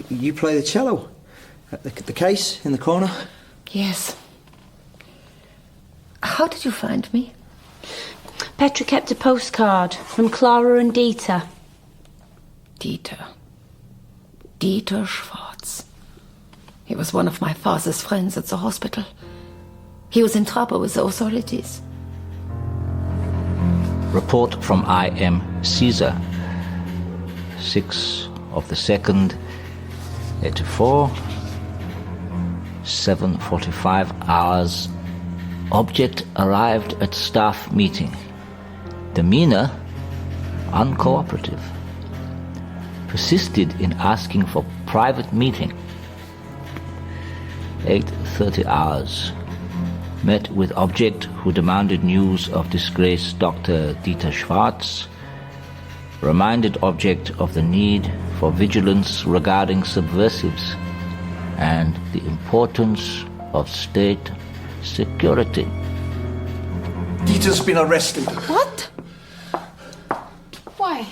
You play the cello? The case in the corner? Yes. How did you find me? Petra kept a postcard from Clara and Dieter. Dieter Schwarz. He was one of my father's friends at the hospital. He was in trouble with the authorities. Report from I.M. Caesar, 6 of the 2nd, 84. 7:45 hours. Object arrived at staff meeting. Demeanor uncooperative. Persisted in asking for private meeting. 8:30 hours. Met with object who demanded news of disgraced Dr. Dieter Schwarz. Reminded object of the need for vigilance regarding subversives and the importance of state security. Dieter's been arrested. What? Why?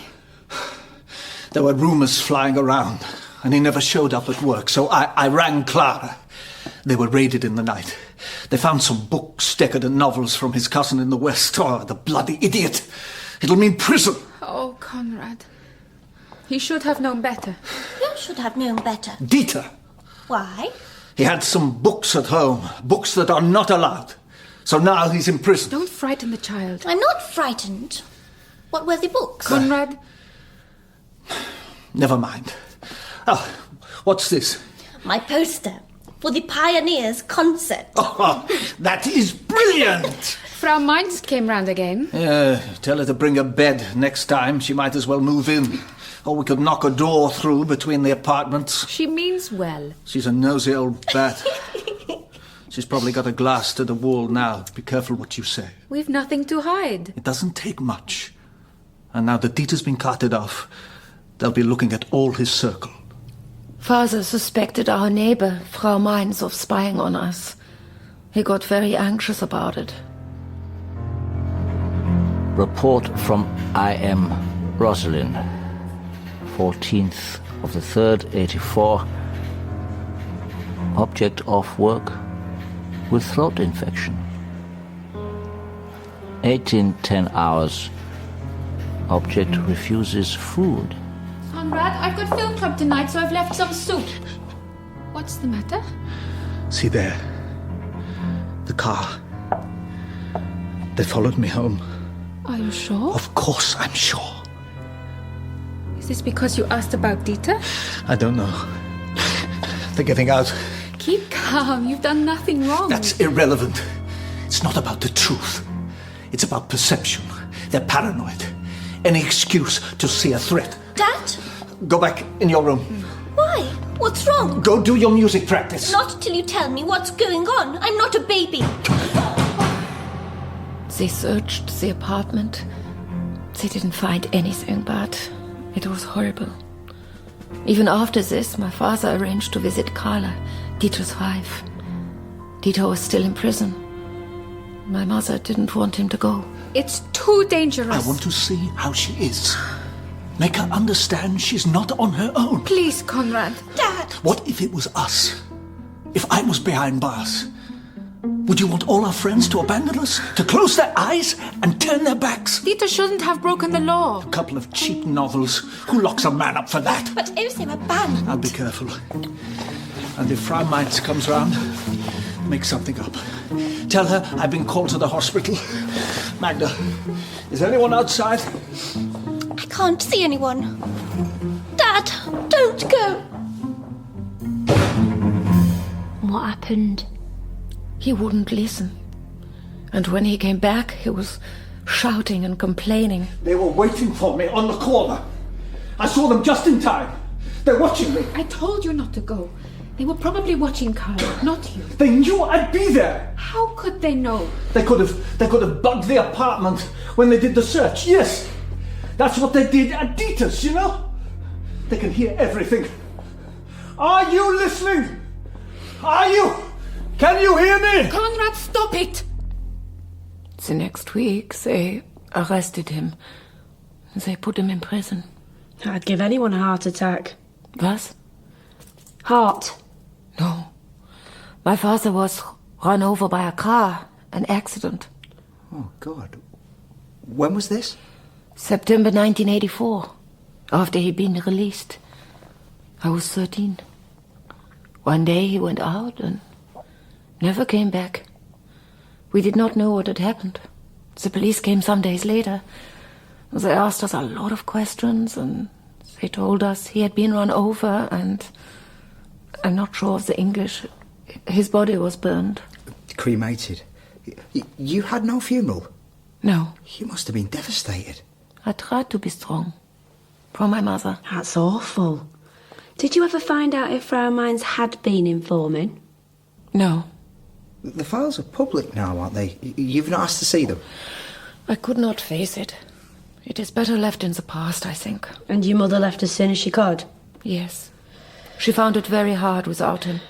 There were rumors flying around, and he never showed up at work, so I rang Clara. They were raided in the night. They found some books, decadent novels from his cousin in the West. Oh, the bloody idiot. It'll mean prison. Oh, Conrad. He should have known better. You should have known better. Dieter. Why? He had some books at home, books that are not allowed. So now he's in prison. Don't frighten the child. I'm not frightened. What were the books? Conrad. Never mind. Oh, what's this? My poster for the Pioneers concert. Oh, that is brilliant! Frau Mainz came round again. Tell her to bring a bed next time. She might as well move in. Or we could knock a door through between the apartments. She means well. She's a nosy old bat. She's probably got a glass to the wall now. Be careful what you say. We've nothing to hide. It doesn't take much. And now that Dieter's been carted off, they'll be looking at all his circle. Father suspected our neighbor, Frau Mainz, of spying on us. He got very anxious about it. Report from I.M. Rosalind, 14th of the 3rd, 84. Object off work with throat infection. 18:10 hours. Object refuses food. Conrad, I've got film club tonight, so I've left some soup. What's the matter? See there. The car. They followed me home. Are you sure? Of course I'm sure. Is this because you asked about Dieter? I don't know. They're getting out. Keep calm. You've done nothing wrong. That's irrelevant. It's not about the truth. It's about perception. They're paranoid. Any excuse to see a threat. Dad? Go back in your room. Why? What's wrong? Go do your music practice. Not till you tell me what's going on. I'm not a baby. They searched the apartment. They didn't find anything, but it was horrible. Even after this, my father arranged to visit Carla, Dieter's wife. Dieter was still in prison. My mother didn't want him to go. It's too dangerous. I want to see how she is. Make her understand she's not on her own. Please, Conrad. Dad! What if it was us? If I was behind bars? Would you want all our friends to abandon us? To close their eyes and turn their backs? Dieter shouldn't have broken the law. A couple of cheap novels. Who locks a man up for that? But if they were banned... I'll be careful. And if Frau Mainz comes round, make something up. Tell her I've been called to the hospital. Magda, is anyone outside? I can't see anyone. Dad, don't go. What happened? He wouldn't listen. And when he came back, he was shouting and complaining. They were waiting for me on the corner. I saw them just in time. They're watching me. I told you not to go. They were probably watching Carla, not you. They knew I'd be there. How could they know? They could have bugged the apartment when they did the search. Yes. That's what they did at Dieter's, you know? They can hear everything. Are you listening? Are you? Can you hear me? Conrad, stop it! The next week, they arrested him. They put him in prison. I'd give anyone a heart attack. Was? Heart. No. My father was run over by a car. An accident. Oh, God. When was this? September 1984. After he'd been released. I was 13. One day he went out and never came back. We did not know what had happened. The police came some days later. They asked us a lot of questions and they told us he had been run over and I'm not sure of the English. His body was burned. Cremated. You had no funeral? No. You must have been devastated. I tried to be strong. For my mother. That's awful. Did you ever find out if Frau Mines had been informing? No. The files are public now, aren't they? You've not asked to see them? I could not face it. It is better left in the past, I think. And your mother left as soon as she could? Yes. She found it very hard without him.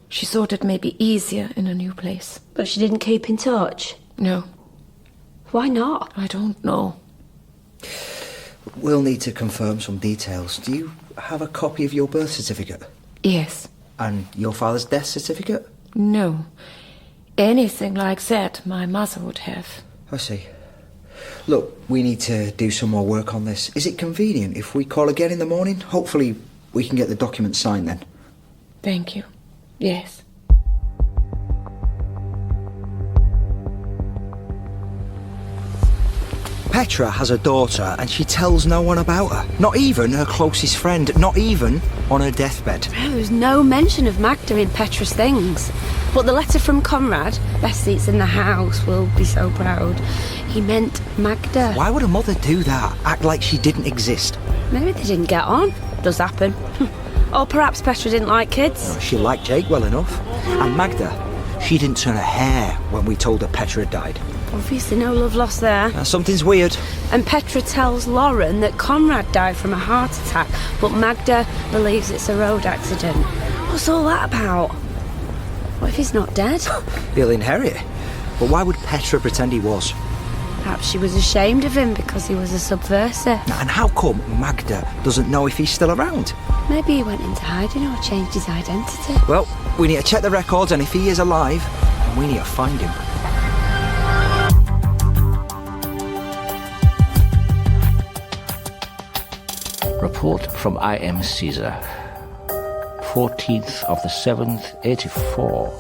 She thought it may be easier in a new place. But she didn't keep in touch? No. Why not? I don't know. We'll need to confirm some details. Do you have a copy of your birth certificate? Yes. And your father's death certificate? No. Anything like that my mother would have. I see. Look, we need to do some more work on this. Is it convenient if we call again in the morning? Hopefully we can get the documents signed then. Thank you. Yes. Petra has a daughter and she tells no one about her. Not even her closest friend. Not even on her deathbed. There's no mention of Magda in Petra's things. But the letter from Conrad, best seats in the house, will be so proud. He meant Magda. Why would a mother do that? Act like she didn't exist? Maybe they didn't get on. Does happen. Or perhaps Petra didn't like kids. Oh, she liked Jake well enough. And Magda, she didn't turn a hair when we told her Petra had died. Obviously no love lost there. Something's weird. And Petra tells Lauren that Conrad died from a heart attack, but Magda believes it's a road accident. What's all that about? What if he's not dead? He'll inherit it. But why would Petra pretend he was? Perhaps she was ashamed of him because he was a subversive. And how come Magda doesn't know if he's still around? Maybe he went into hiding or changed his identity. Well, we need to check the records, and if he is alive, we need to find him. Report from I.M. Caesar. 14th of the 7th, 84.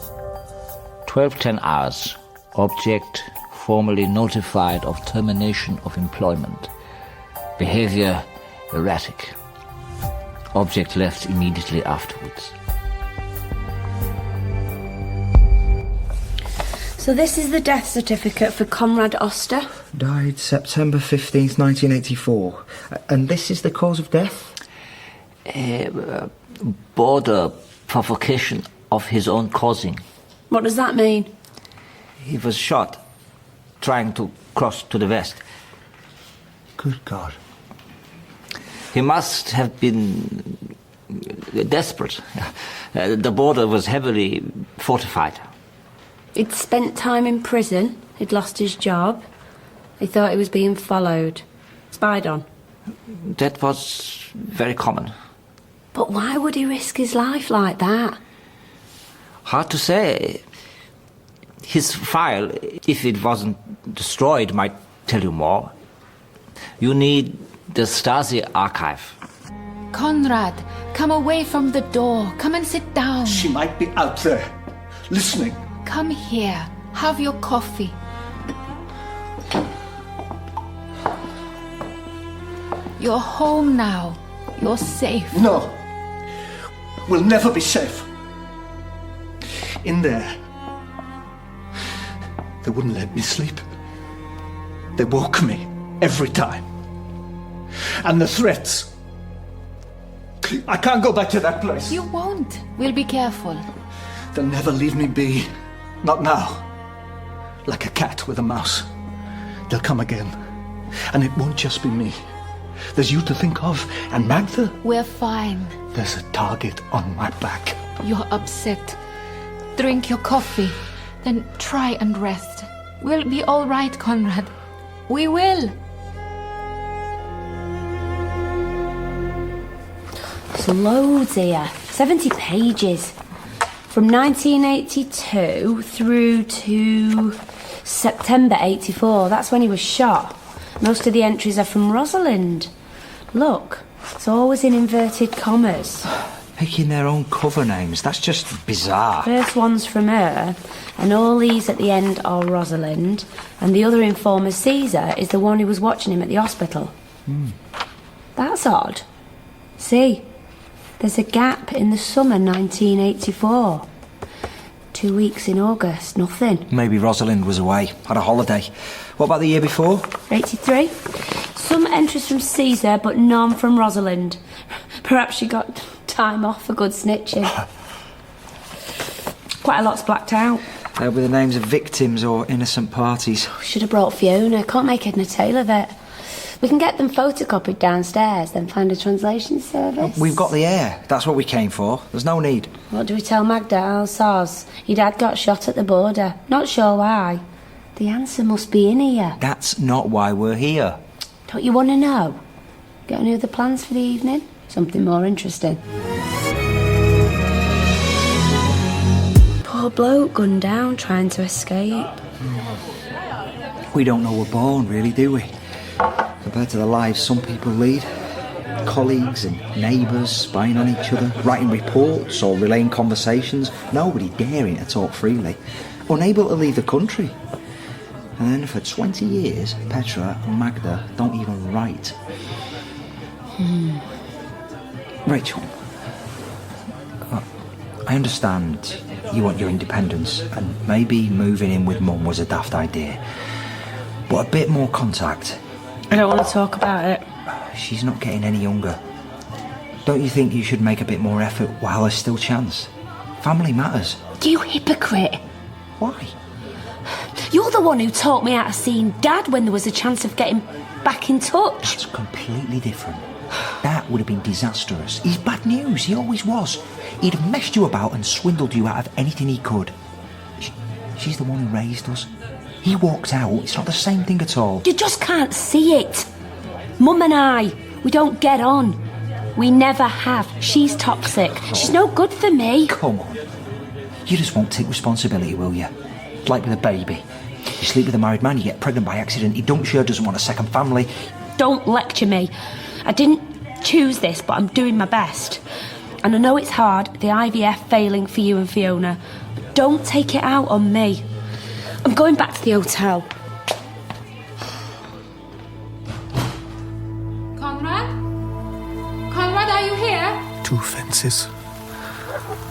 12:10 hours. Object formally notified of termination of employment. Behavior erratic. Object left immediately afterwards. So this is the death certificate for Conrad Oster? Died September 15th, 1984. And this is the cause of death? Border provocation of his own causing. What does that mean? He was shot trying to cross to the west. Good God. He must have been desperate. The border was heavily fortified. He'd spent time in prison. He'd lost his job. He thought he was being followed. Spied on. That was very common. But why would he risk his life like that? Hard to say. His file, if it wasn't destroyed, might tell you more. You need the Stasi archive. Conrad, come away from the door. Come and sit down. She might be out there, listening. Come here. Have your coffee. You're home now. You're safe. No. We'll never be safe. In there, they wouldn't let me sleep. They woke me every time. And the threats. I can't go back to that place. You won't. We'll be careful. They'll never leave me be. Not now. Like a cat with a mouse. They'll come again. And it won't just be me. There's you to think of, and Magda. We're fine. There's a target on my back. You're upset. Drink your coffee. Then try and rest. We'll be all right, Conrad. We will. There's loads here. 70 pages. From 1982 through to September 84. That's when he was shot. Most of the entries are from Rosalind. Look, it's always in inverted commas. Picking their own cover names, that's just bizarre. First one's from her, and all these at the end are Rosalind, and the other informer, Caesar, is the one who was watching him at the hospital. That's odd. See, there's a gap in the summer 1984. 2 weeks in August, nothing. Maybe Rosalind was away, had a holiday. What about the year before? 83. Some entries from Caesar, but none from Rosalind. Perhaps she got time off for good snitching. Quite a lot's blacked out. With the names of victims or innocent parties. Should have brought Fiona. Can't make head nor tail of it. We can get them photocopied downstairs, then find a translation service. We've got the air. That's what we came for. There's no need. What do we tell Magda, Alsace? Your dad got shot at the border. Not sure why. The answer must be in here. That's not why we're here. Don't you want to know? Got any other plans for the evening? Something more interesting. Poor bloke gunned down trying to escape. We don't know we're born, really, do we? Compared to the lives some people lead. Colleagues and neighbours spying on each other, writing reports or relaying conversations, nobody daring to talk freely, unable to leave the country. And then for 20 years, Petra and Magda don't even write. Rachel, I understand you want your independence, and maybe moving in with Mum was a daft idea. But a bit more contact. I don't want to talk about it. She's not getting any younger. Don't you think you should make a bit more effort while there's still chance? Family matters. You hypocrite. Why? You're the one who taught me how to see Dad when there was a chance of getting back in touch. That's completely different. That would have been disastrous. He's bad news. He always was. He'd have messed you about and swindled you out of anything he could. She's the one who raised us. He walked out. It's not the same thing at all. You just can't see it. Mum and I, we don't get on. We never have. She's toxic. She's no good for me. Come on. You just won't take responsibility, will you? Like with a baby. You sleep with a married man, you get pregnant by accident, he dumps you, doesn't want a second family. Don't lecture me. I didn't choose this, but I'm doing my best. And I know it's hard, the IVF failing for you and Fiona. But don't take it out on me. I'm going back to the hotel. Conrad? Conrad, are you here? 2 fences.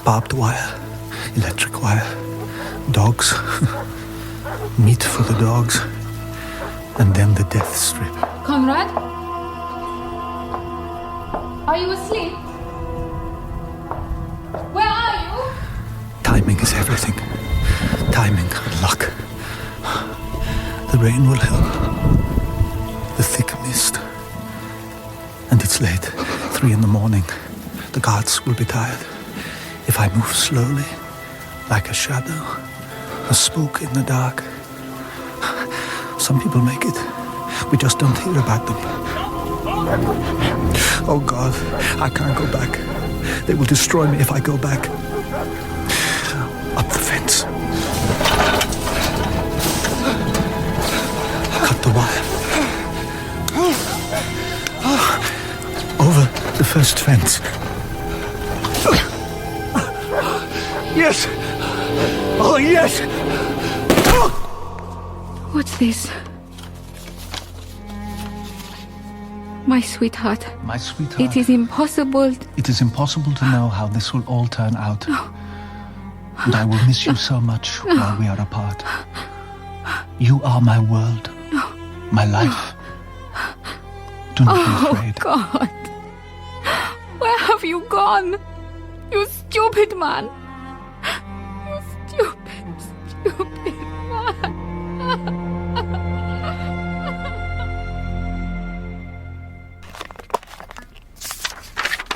Barbed wire. Electric wire. Dogs. Meat for the dogs. And then the death strip. Conrad? Are you asleep? Where are you? Timing is everything. Timing and luck. The rain will help. The thick mist. And it's late. 3 a.m. The guards will be tired. If I move slowly, like a shadow, a spook in the dark. Some people make it. We just don't hear about them. Oh God, I can't go back. They will destroy me if I go back. Up the fence. Cut the wire. Over the first fence. Yes! Oh, yes! What's this? My sweetheart. My sweetheart. It is impossible. It is impossible to know how this will all turn out. And I will miss you so much while we are apart. You are my world. My life. Do not be afraid. Oh, God. Where have you gone? You stupid man. You stupid man.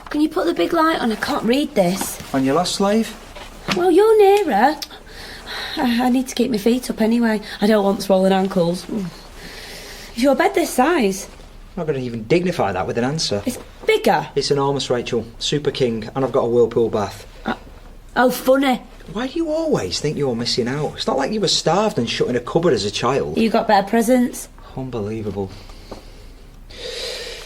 Can you put the big light on? I can't read this. On your last slave? Well, you're nearer. I need to keep my feet up anyway. I don't want swollen ankles. Is your bed this size? I'm not going to even dignify that with an answer. It's bigger. It's enormous, Rachel. Super king, and I've got a whirlpool bath. Oh, funny. Why do you always think you're missing out? It's not like you were starved and shut in a cupboard as a child. You got better presents. Unbelievable.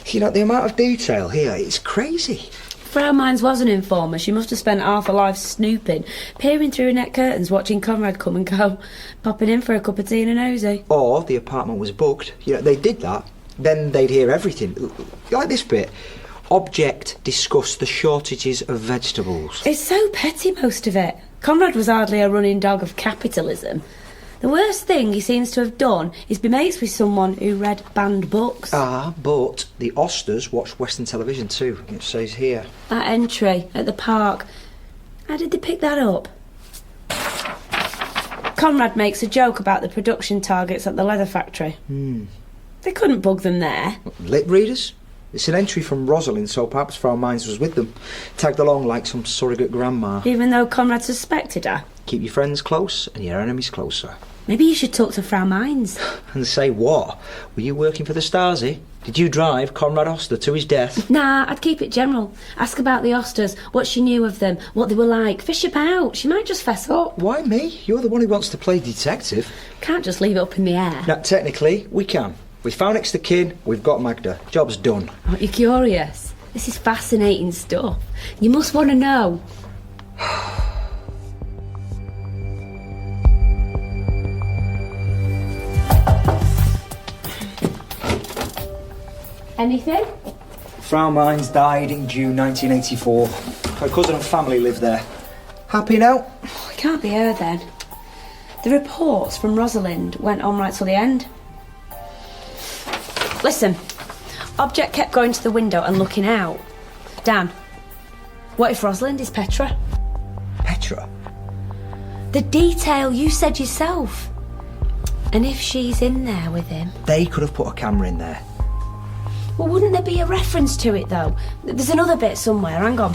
You know, the amount of detail here, it's crazy. Frau Mines was an informer. She must have spent half her life snooping, peering through net curtains, watching Conrad come and go, popping in for a cup of tea and a nosy. Or the apartment was booked. You know, they did that. Then they'd hear everything. Like this bit. Object discussed the shortages of vegetables. It's so petty, most of it. Conrad was hardly a running dog of capitalism. The worst thing he seems to have done is be mates with someone who read banned books. Ah, but the Osters watched Western television too, it says here. That entry at the park. How did they pick that up? Conrad makes a joke about the production targets at the leather factory. They couldn't bug them there. Lip readers? It's an entry from Rosalind, so perhaps Frau Mines was with them. Tagged along like some surrogate grandma. Even though Conrad suspected her. Keep your friends close and your enemies closer. Maybe you should talk to Frau Mines. And say what? Were you working for the Stasi? Did you drive Conrad Oster to his death? Nah, I'd keep it general. Ask about the Osters, what she knew of them, what they were like. Fish about. She might just fess up. Why me? You're the one who wants to play detective. Can't just leave it up in the air. Now, technically, we can. We found next to kin, we've got Magda. Job's done. Oh, you're curious? This is fascinating stuff. You must want to know. Anything? Frau Mines died in June 1984. Her cousin and family live there. Happy now? It can't be her then. The reports from Rosalind went on right till the end. Listen, Object kept going to the window and looking out. Dan, what if Rosalind is Petra? Petra? The detail you said yourself. And if she's in there with him? They could have put a camera in there. Well, wouldn't there be a reference to it, though? There's another bit somewhere, hang on.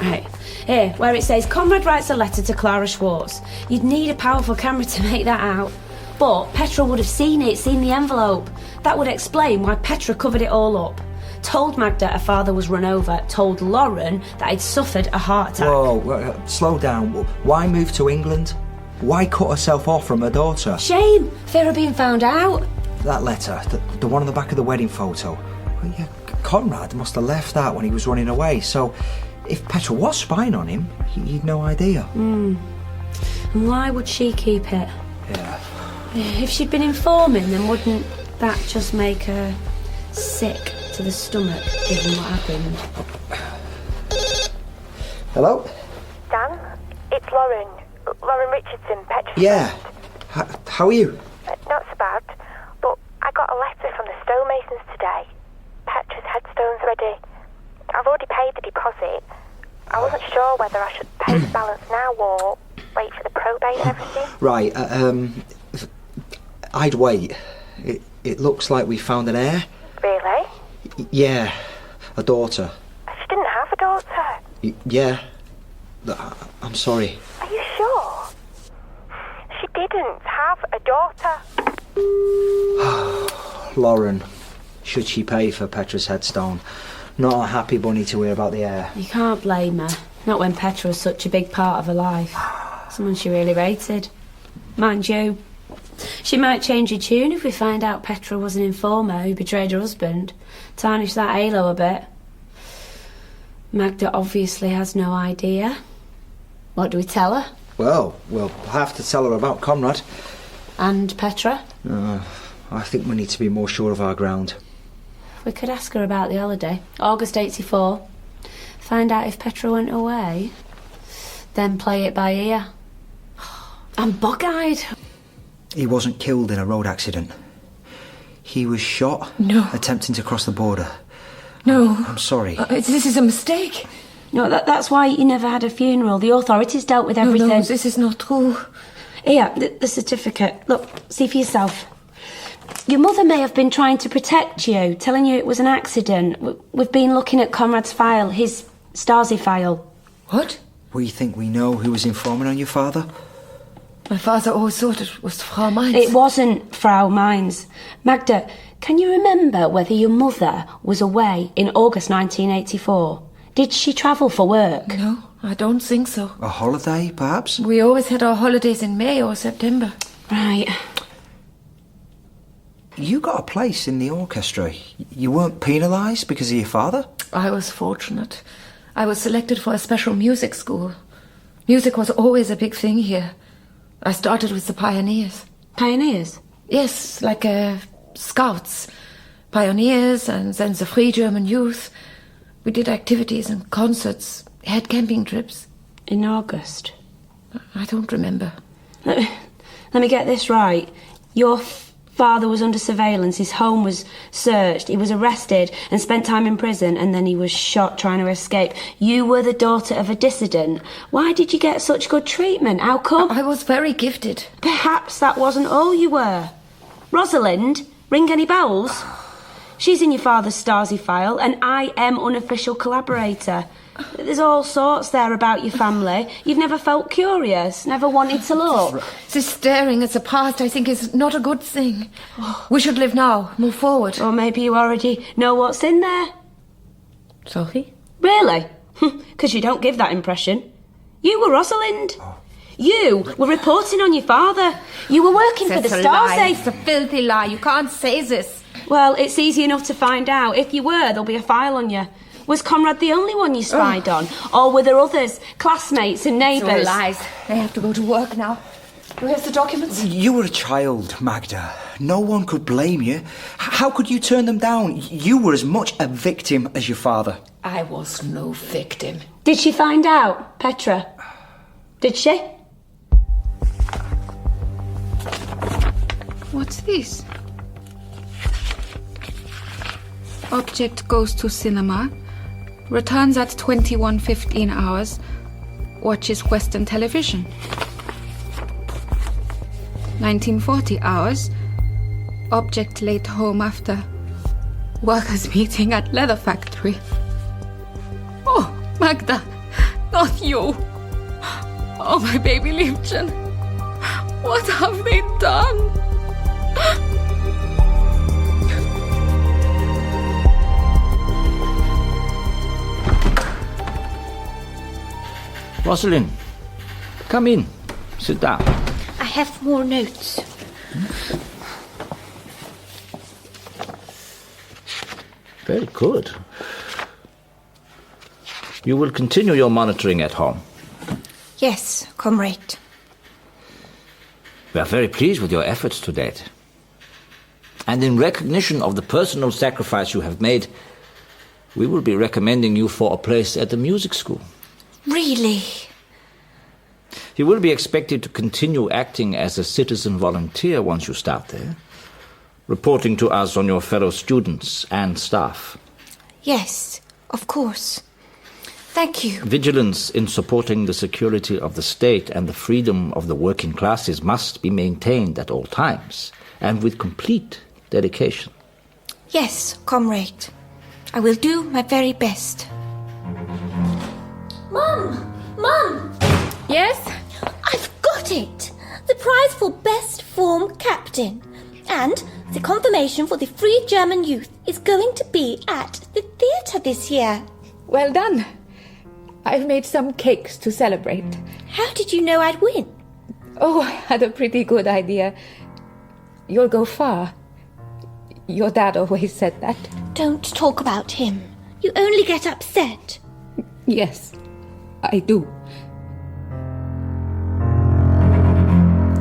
Right, here, where it says, Conrad writes a letter to Clara Schwartz. You'd need a powerful camera to make that out. But Petra would have seen it, seen the envelope. That would explain why Petra covered it all up. Told Magda her father was run over, told Lauren that he'd suffered a heart attack. Whoa, slow down. Why move to England? Why cut herself off from her daughter? Shame, fear of being found out. That letter, the one on the back of the wedding photo. Well, yeah, Conrad must have left that when he was running away, so if Petra was spying on him, he'd no idea. And why would she keep it? Yeah. If she'd been informing, then wouldn't that just make her sick to the stomach, given what happened? Hello? Dan, it's Lauren. Lauren Richardson, Petra's Yeah. friend. How are you? Not so bad, but I got a letter from the stonemasons today. Petra's headstone's ready. I've already paid the deposit. I wasn't sure whether I should pay the balance now or wait for the probate and everything. Right, I'd wait. It looks like we found an heir. Really? Yeah, a daughter. She didn't have a daughter. Yeah. I'm sorry. Are you sure? She didn't have a daughter. Lauren, should she pay for Petra's headstone? Not a happy bunny to hear about the heir. You can't blame her. Not when Petra was such a big part of her life. Someone she really rated. Mind you, she might change her tune if we find out Petra was an informer who betrayed her husband. Tarnish that halo a bit. Magda obviously has no idea. What do we tell her? Well, we'll have to tell her about Conrad. And Petra? I think we need to be more sure of our ground. We could ask her about the holiday. August 84. Find out if Petra went away. Then play it by ear. I'm bug-eyed. He wasn't killed in a road accident. He was shot. No. Attempting to cross the border. No. I'm sorry. This is a mistake. No, that's why you never had a funeral. The authorities dealt with everything. No, this is not true. Here, the certificate. Look, see for yourself. Your mother may have been trying to protect you, telling you it was an accident. We've been looking at Conrad's file, his Stasi file. What? We think we know who was informing on your father? My father always thought it was Frau Mines. It wasn't Frau Mines. Magda, can you remember whether your mother was away in August 1984? Did she travel for work? No, I don't think so. A holiday, perhaps? We always had our holidays in May or September. Right. You got a place in the orchestra. You weren't penalised because of your father? I was fortunate. I was selected for a special music school. Music was always a big thing here. I started with the pioneers. Pioneers? Yes, like scouts. Pioneers and then the Free German Youth. We did activities and concerts, had camping trips. In August? I don't remember. Let me get this right. Your father was under surveillance, his home was searched, he was arrested and spent time in prison, and then he was shot trying to escape. You were the daughter of a dissident. Why did you get such good treatment? How come? I was very gifted. Perhaps that wasn't all you were. Rosalind, ring any bells? She's in your father's Stasi file, and I am unofficial collaborator. There's all sorts there about your family. You've never felt curious, never wanted to look. This staring at the past, I think, is not a good thing. We should live now, move forward. Or maybe you already know what's in there. Sophie? Really? Because you don't give that impression. You were Rosalind. You were reporting on your father. You were working for the Stasi. It's a filthy lie. You can't say this. Well, it's easy enough to find out. If you were, there'll be a file on you. Was Conrad the only one you spied on? Or were there others, classmates and neighbours? It's all lies. They have to go to work now. Where's the documents? You were a child, Magda. No one could blame you. How could you turn them down? You were as much a victim as your father. I was no victim. Did she find out, Petra? Did she? What's this? Object goes to cinema, returns at 21:15 hours, watches Western television. 1940 hours, object late home after workers' meeting at leather factory. Oh, Magda, not you. Oh, my baby Liebchen. What have they done? Rosalind, come in. Sit down. I have more notes. Very good. You will continue your monitoring at home. Yes, comrade. We are very pleased with your efforts to date. And in recognition of the personal sacrifice you have made, we will be recommending you for a place at the music school. Really? You will be expected to continue acting as a citizen volunteer once you start there, reporting to us on your fellow students and staff. Yes, of course. Thank you. Vigilance in supporting the security of the state and the freedom of the working classes must be maintained at all times, and with complete dedication. Yes, comrade. I will do my very best. Mum! Mum! Yes? I've got it! The prize for Best Form Captain. And the confirmation for the Free German Youth is going to be at the theatre this year. Well done. I've made some cakes to celebrate. How did you know I'd win? Oh, I had a pretty good idea. You'll go far. Your dad always said that. Don't talk about him. You only get upset. Yes, I do.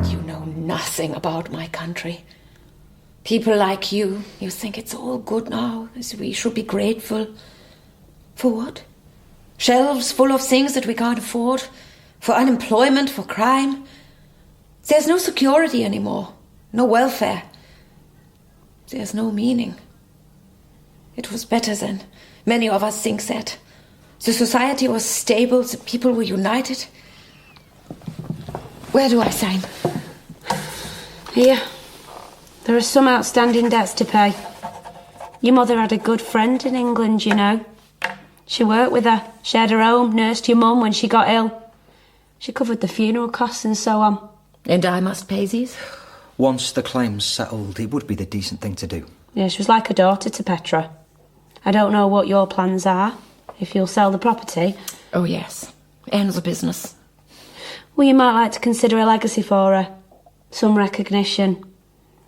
You know nothing about my country. People like you think it's all good now, as we should be grateful. For what? Shelves full of things that we can't afford? For unemployment, for crime? There's no security anymore, no welfare. There's no meaning. It was better then. Many of us think that. The society was stable, the people were united. Where do I sign? Here. There are some outstanding debts to pay. Your mother had a good friend in England, you know. She worked with her, shared her home, nursed your mum when she got ill. She covered the funeral costs and so on. And I must pay these? Once the claim's settled, it would be the decent thing to do. Yeah, she was like a daughter to Petra. I don't know what your plans are, if you'll sell the property. Oh, yes. And the business. Well, you might like to consider a legacy for her. Some recognition.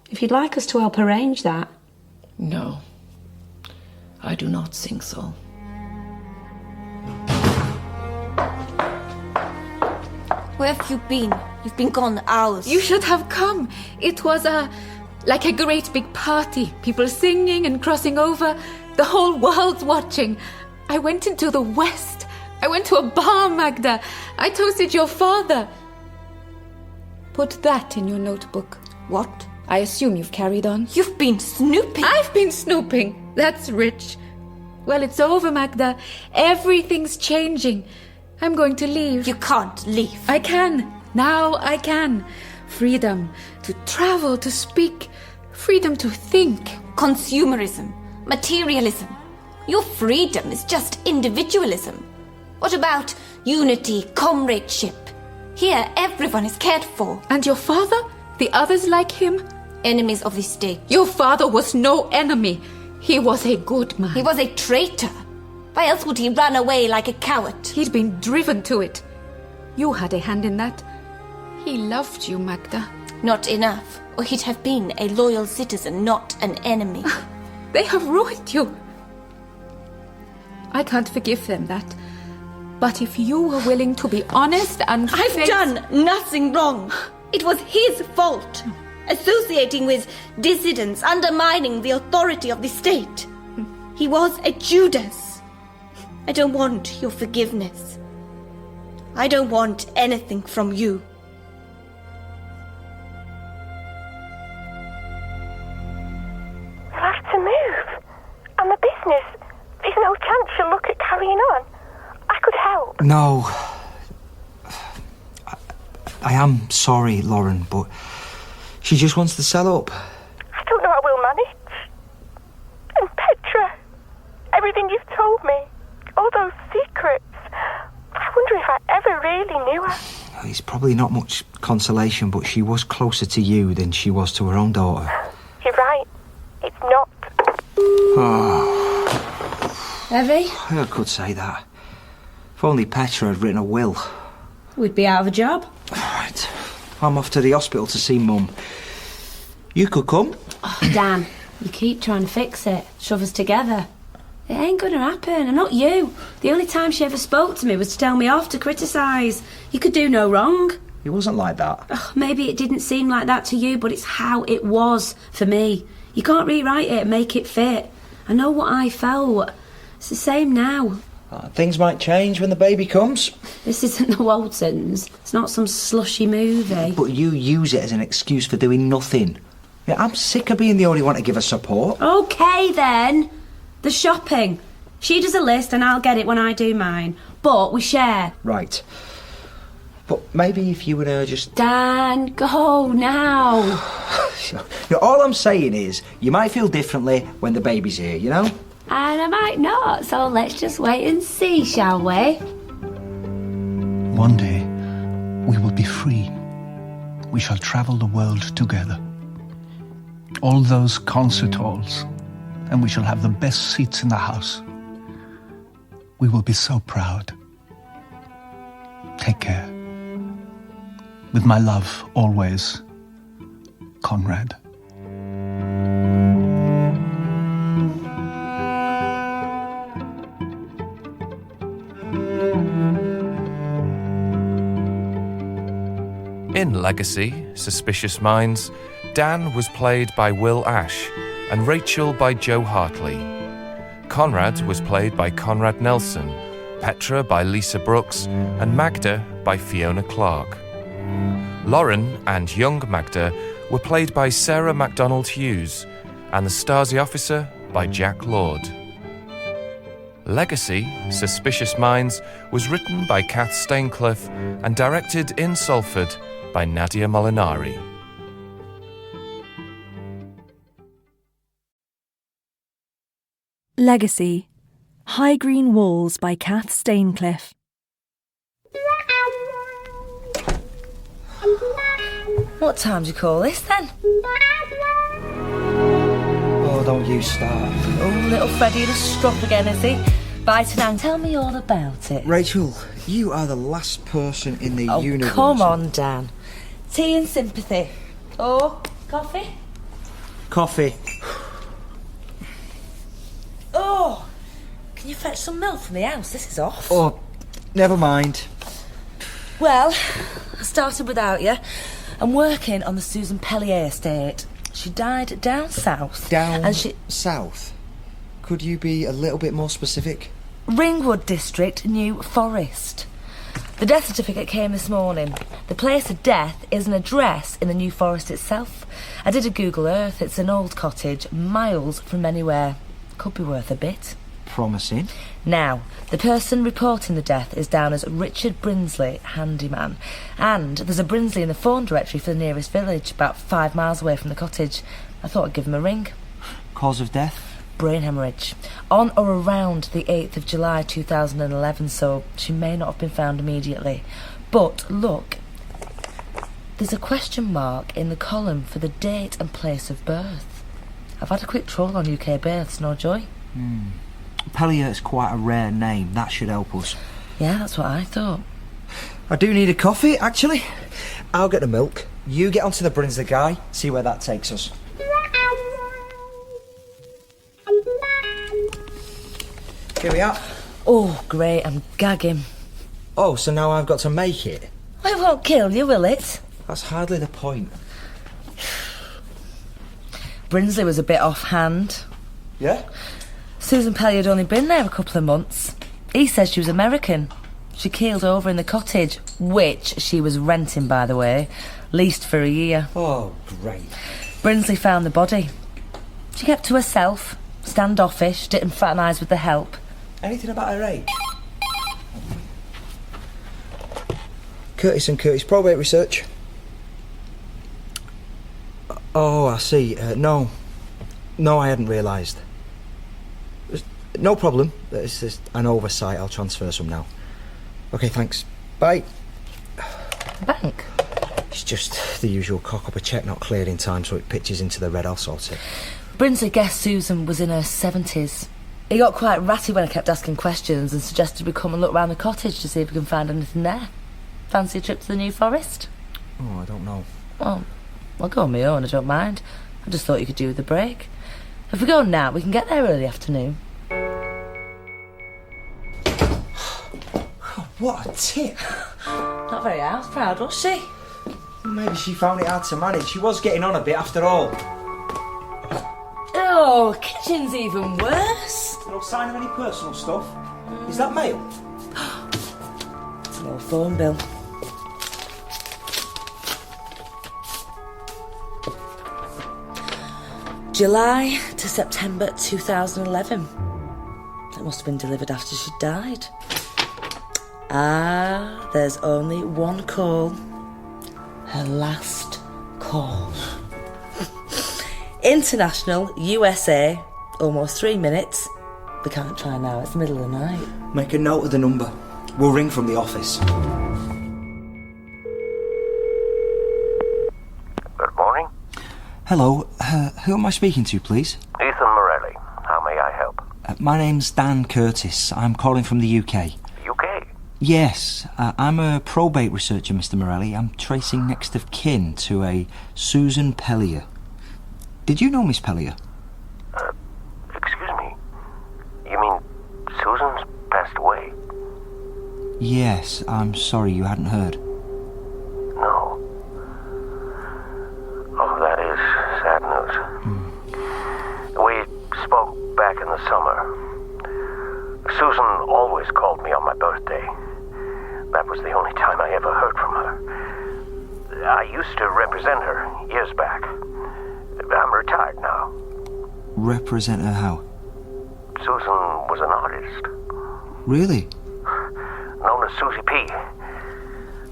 If you'd like us to help arrange that. No. I do not think so. Where have you been? You've been gone hours. You should have come. It was like a great big party. People singing and crossing over. The whole world's watching. I went into the West. I went to a bar, Magda. I toasted your father. Put that in your notebook. What? I assume you've carried on. You've been snooping. I've been snooping. That's rich. Well, it's over, Magda. Everything's changing. I'm going to leave. You can't leave. I can. Now I can. Freedom to travel, to speak. Freedom to think. Consumerism. Materialism. Your freedom is just individualism. What about unity, comradeship? Here, everyone is cared for. And your father? The others like him? Enemies of the state. Your father was no enemy. He was a good man. He was a traitor. Why else would he run away like a coward? He'd been driven to it. You had a hand in that. He loved you, Magda. Not enough, or he'd have been a loyal citizen, not an enemy. They have ruined you. I can't forgive them that. But if you were willing to be honest and I've done nothing wrong. It was his fault. Associating with dissidents, undermining the authority of the state. He was a Judas. I don't want your forgiveness. I don't want anything from you. We'll have to move. And the business, there's no chance she'll look at carrying on. I could help. No. I am sorry, Lauren, but she just wants to sell up. I don't know how we'll manage. And Petra, everything you've told me, all those secrets, I wonder if I ever really knew her. It's probably not much consolation, but she was closer to you than she was to her own daughter. You're right. It's not. Oh. Heavy? I could say that. If only Petra had written a will. We'd be out of a job. Right. I'm off to the hospital to see Mum. You could come. Oh, Dan, you keep trying to fix it. Shove us together. It ain't gonna happen, and not you. The only time she ever spoke to me was to tell me off, to criticise. You could do no wrong. It wasn't like that. Oh, maybe it didn't seem like that to you, but it's how it was for me. You can't rewrite it and make it fit. I know what I felt. It's the same now. Things might change when the baby comes. This isn't the Waltons. It's not some slushy movie. But you use it as an excuse for doing nothing. Yeah, I'm sick of being the only one to give her support. OK, then. The shopping. She does a list and I'll get it when I do mine. But we share. Right. But maybe if you and her just... Dan, go now. All I'm saying is, you might feel differently when the baby's here, you know? And I might not, so let's just wait and see, shall we? One day, we will be free. We shall travel the world together. All those concert halls, and we shall have the best seats in the house. We will be so proud. Take care. With my love, always, Conrad. In Legacy, Suspicious Minds, Dan was played by Will Ash and Rachel by Joe Hartley. Conrad was played by Conrad Nelson, Petra by Lisa Brooks, and Magda by Fiona Clark. Lauren and young Magda were played by Sarah MacDonald Hughes, and the Stasi officer by Jack Lord. Legacy, Suspicious Minds was written by Cath Staincliffe and directed in Salford by Nadia Molinari. Legacy, High Green Walls by Cath Staincliffe. What time do you call this, then? Oh, don't you start. Oh, little Freddie in a strop again, is he? Right, now tell me all about it. Rachel, you are the last person in the universe... Oh, come on, Dan. Tea and sympathy. Oh, coffee? Coffee. Oh, can you fetch some milk from the house? This is off. Oh, never mind. Well, I started without you. I'm working on the Susan Pellier estate. She died down south. South? Could you be a little bit more specific? Ringwood District, New Forest. The death certificate came this morning. The place of death is an address in the New Forest itself. I did a Google Earth. It's an old cottage, miles from anywhere. Could be worth a bit. Promising. Now, the person reporting the death is down as Richard Brinsley, handyman. And there's a Brinsley in the phone directory for the nearest village, about 5 miles away from the cottage. I thought I'd give him a ring. Cause of death? Brain hemorrhage. On or around the 8th of July 2011, so she may not have been found immediately. But, look, there's a question mark in the column for the date and place of birth. I've had a quick troll on UK births, no joy. Pellier is quite a rare name. That should help us. Yeah, that's what I thought. I do need a coffee, actually. I'll get the milk. You get onto the Brinsley guy, see where that takes us. Here we are. Oh, great, I'm gagging. Oh, so now I've got to make it? Well, it won't kill you, will it? That's hardly the point. Brinsley was a bit offhand. Yeah? Susan Pellier had only been there a couple of months. He says she was American. She keeled over in the cottage, which she was renting, by the way, leased for a year. Oh, great. Brinsley found the body. She kept to herself, standoffish, didn't fraternise with the help. Anything about her age? Curtis and Curtis probate research. Oh, I see. No, I hadn't realised. No problem. It's just an oversight. I'll transfer some now. Okay, thanks. Bye. Bank? It's just the usual cock up a cheque not cleared in time, so it pitches into the red. I'll sort it. Brinsley guessed Susan was in her 70s. He got quite ratty when I kept asking questions and suggested we come and look round the cottage to see if we can find anything there. Fancy a trip to the New Forest? Oh, I don't know. Well, I'll go on my own, I don't mind. I just thought you could do with a break. If we go now, we can get there early afternoon. What a tip. Not very house proud, was she? Maybe she found it hard to manage. She was getting on a bit after all. Oh, kitchen's even worse. No sign of any personal stuff. Is that mail? It's an old phone bill. July to September 2011. That must have been delivered after she died. Ah, there's only one call. Her last call. International, USA, almost 3 minutes. We can't try now, it's the middle of the night. Make a note of the number. We'll ring from the office. Good morning. Hello, who am I speaking to, please? Ethan Morelli. How may I help? My name's Dan Curtis. I'm calling from the UK. UK? Yes, I'm a probate researcher, Mr. Morelli. I'm tracing next of kin to a Susan Pellier. Did you know Miss Pellier? Excuse me. You mean Susan's passed away? Yes, I'm sorry you hadn't heard. No. Oh, that is sad news. We spoke back in the summer. Susan always called me on my birthday. That was the only time I ever heard from her. I used to represent her years back. I'm retired now. Represent her how? Susan was an artist. Really? Known as Susie P.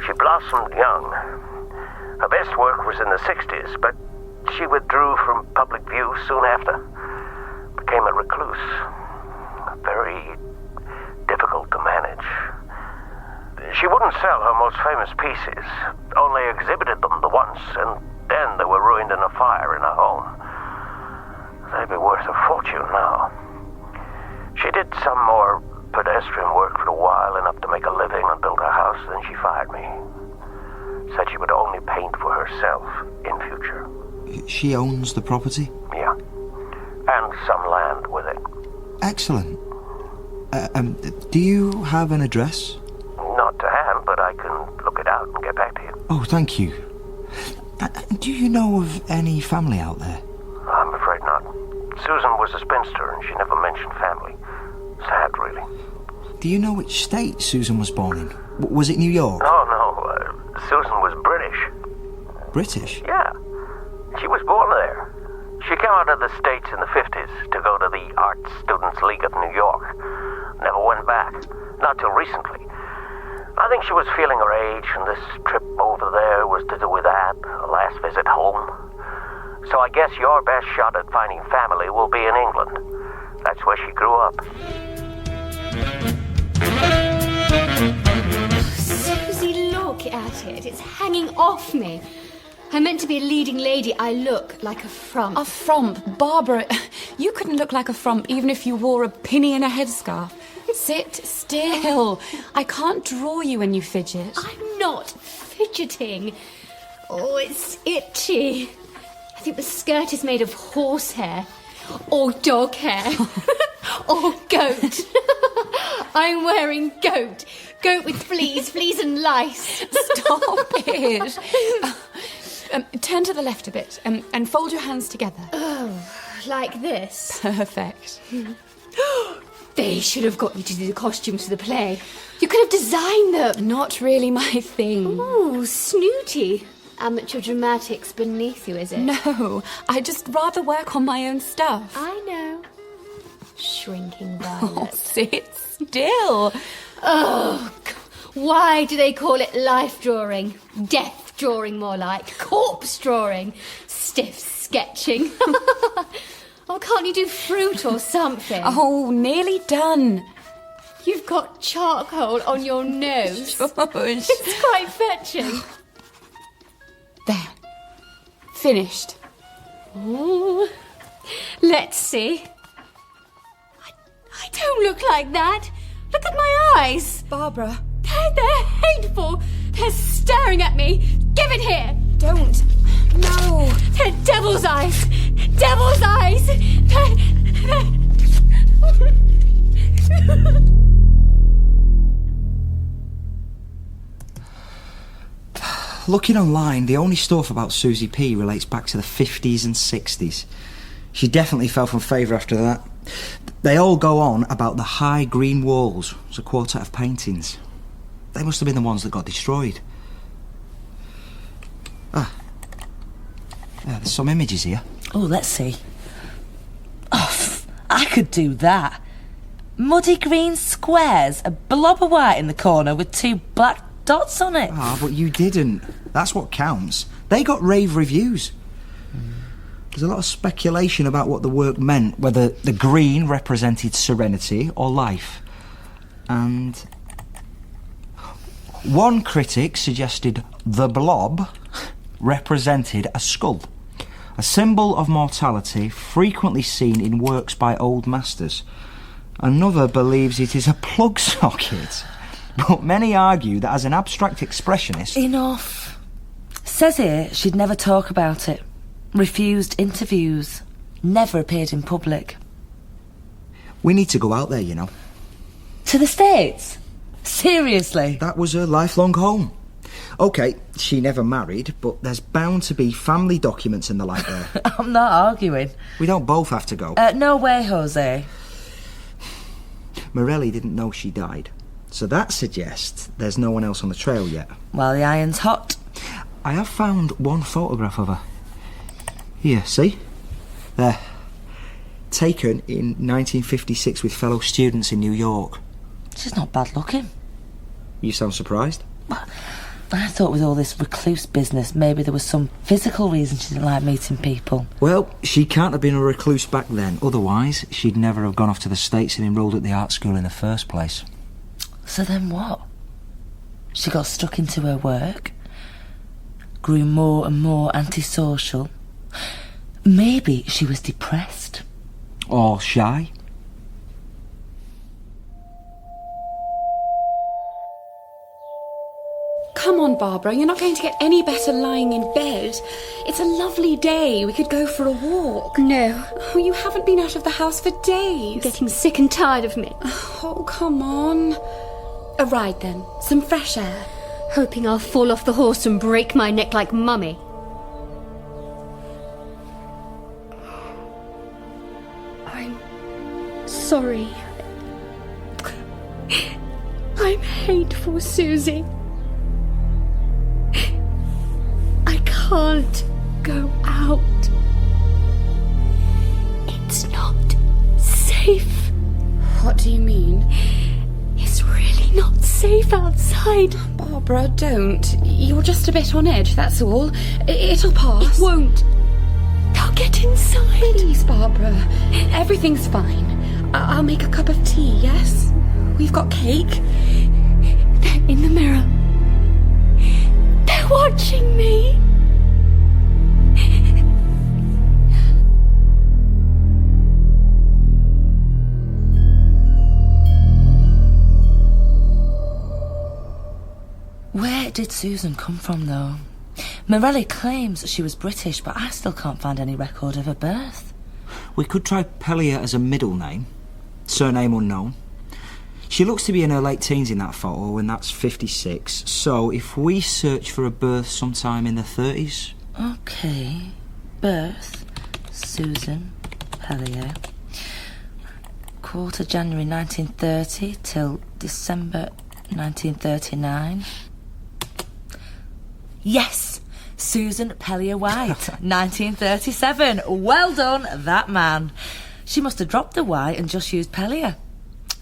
She blossomed young. Her best work was in the 60s, but she withdrew from public view soon after. Became a recluse. Very difficult to manage. She wouldn't sell her most famous pieces, only exhibited them the once, and then they were ruined in a fire in her home. They'd be worth a fortune now. She did some more pedestrian work for a while, enough to make a living and build her house, then she fired me. Said she would only paint for herself in future. She owns the property? Yeah. And some land with it. Excellent. Do you have an address? Not to hand, but I can look it out and get back to you. Oh, thank you. Do you know of any family out there? I'm afraid not. Susan was a spinster and she never mentioned family. Sad, really. Do you know which state Susan was born in? Was it New York? No. Susan was British. British? Yeah. She was born there. She came out of the States in the 50s to go to the Art Students League of New York. Never went back. Not till recently. I think she was feeling her age, and this trip over there was to do with that, a last visit home. So I guess your best shot at finding family will be in England. That's where she grew up. Susie, look at it. It's hanging off me. I'm meant to be a leading lady. I look like a frump. A frump? Barbara, you couldn't look like a frump even if you wore a pinny in a headscarf. Sit still. I can't draw you when you fidget. I'm not fidgeting. Oh, it's itchy. I think the skirt is made of horsehair. Or dog hair. Or goat. I'm wearing goat. Goat with fleas and lice. Stop it. Turn to the left a bit and fold your hands together. Oh, like this? Perfect. They should have got you to do the costumes for the play. You could have designed them. Not really my thing. Ooh, snooty. Amateur dramatics beneath you, is it? No, I'd just rather work on my own stuff. I know. Shrinking violet. Oh, sit still. Oh, why do they call it life drawing? Death drawing, more like. Corpse drawing. Stiff sketching. Oh, can't you do fruit or something? Oh, nearly done. You've got charcoal on your nose. Shush. It's quite fetching. There. Finished. Ooh. Let's see. I don't look like that. Look at my eyes. Barbara. They're hateful. They're staring at me. Give it here. Don't. No. They're devil's eyes. Devil's eyes. Looking online, the only stuff about Susie P relates back to the 50s and 60s. She definitely fell from favour after that. They all go on about the high green walls. It's a quartet of paintings. They must have been the ones that got destroyed. There's some images here. Oh, let's see. Oh, I could do that. Muddy green squares, a blob of white in the corner with 2 black dots on it. But you didn't. That's what counts. They got rave reviews. There's a lot of speculation about what the work meant, whether the green represented serenity or life. And one critic suggested the blob represented a skull, a symbol of mortality frequently seen in works by old masters. Another believes it is a plug socket, but many argue that as an abstract expressionist... Enough. Says here she'd never talk about it, refused interviews, never appeared in public. We need to go out there, you know. To the States? Seriously? That was her lifelong home. OK, she never married, but there's bound to be family documents and the like there. I'm not arguing. We don't both have to go. No way, Jose. Morelli didn't know she died, so that suggests there's no one else on the trail yet. Well, the iron's hot. I have found one photograph of her. Here, see? There. Taken in 1956 with fellow students in New York. She's not bad looking. You sound surprised? I thought with all this recluse business, maybe there was some physical reason she didn't like meeting people. Well, she can't have been a recluse back then. Otherwise, she'd never have gone off to the States and enrolled at the art school in the first place. So then what? She got stuck into her work, grew more and more antisocial. Maybe she was depressed. Or shy. Come on, Barbara, you're not going to get any better lying in bed. It's a lovely day. We could go for a walk. No. Oh, you haven't been out of the house for days. Getting sick and tired of me. Oh, come on. A ride then. Some fresh air. Hoping I'll fall off the horse and break my neck like Mummy. I'm sorry. I'm hateful, Susie. I can't go out. It's not safe. What do you mean? It's really not safe outside. Barbara, don't. You're just a bit on edge, that's all. It'll pass. It won't. They'll get inside. Please, Barbara. Everything's fine. I'll make a cup of tea, yes? We've got cake. They're in the mirror. They're watching me. Where did Susan come from, though? Morelli claims she was British, but I still can't find any record of her birth. We could try Pellier as a middle name. Surname unknown. She looks to be in her late teens in that photo, and that's 56. So if we search for a birth sometime in the 30s... OK. Birth. Susan Pellier. January 1930 till December 1939. Yes! Susan Pellier White, 1937. Well done, that man. She must have dropped the Y and just used Pellier.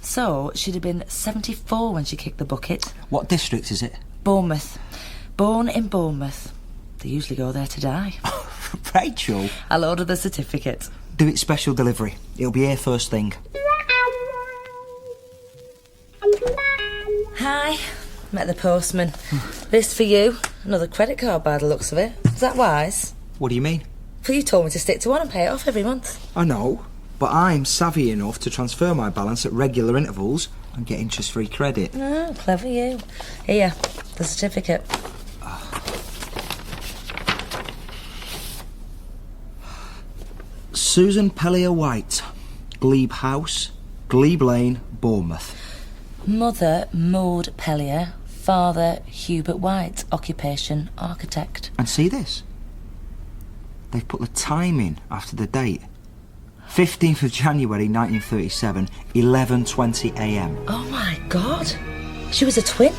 So, she'd have been 74 when she kicked the bucket. What district is it? Bournemouth. Born in Bournemouth. They usually go there to die. Rachel? I'll order the certificate. Do it special delivery. It'll be here first thing. Hi. Met the postman. This for you. Another credit card by the looks of it. Is that wise? What do you mean? Well, you told me to stick to one and pay it off every month. I know, but I'm savvy enough to transfer my balance at regular intervals and get interest-free credit. Oh, clever you. Here, the certificate. Susan Pellier White, Glebe House, Glebe Lane, Bournemouth. Mother, Maud Pellier. Father, Hubert White. Occupation, architect. And see this? They've put the time in after the date. 15th of January 1937, 11:20 a.m. Oh my God. She was a twin?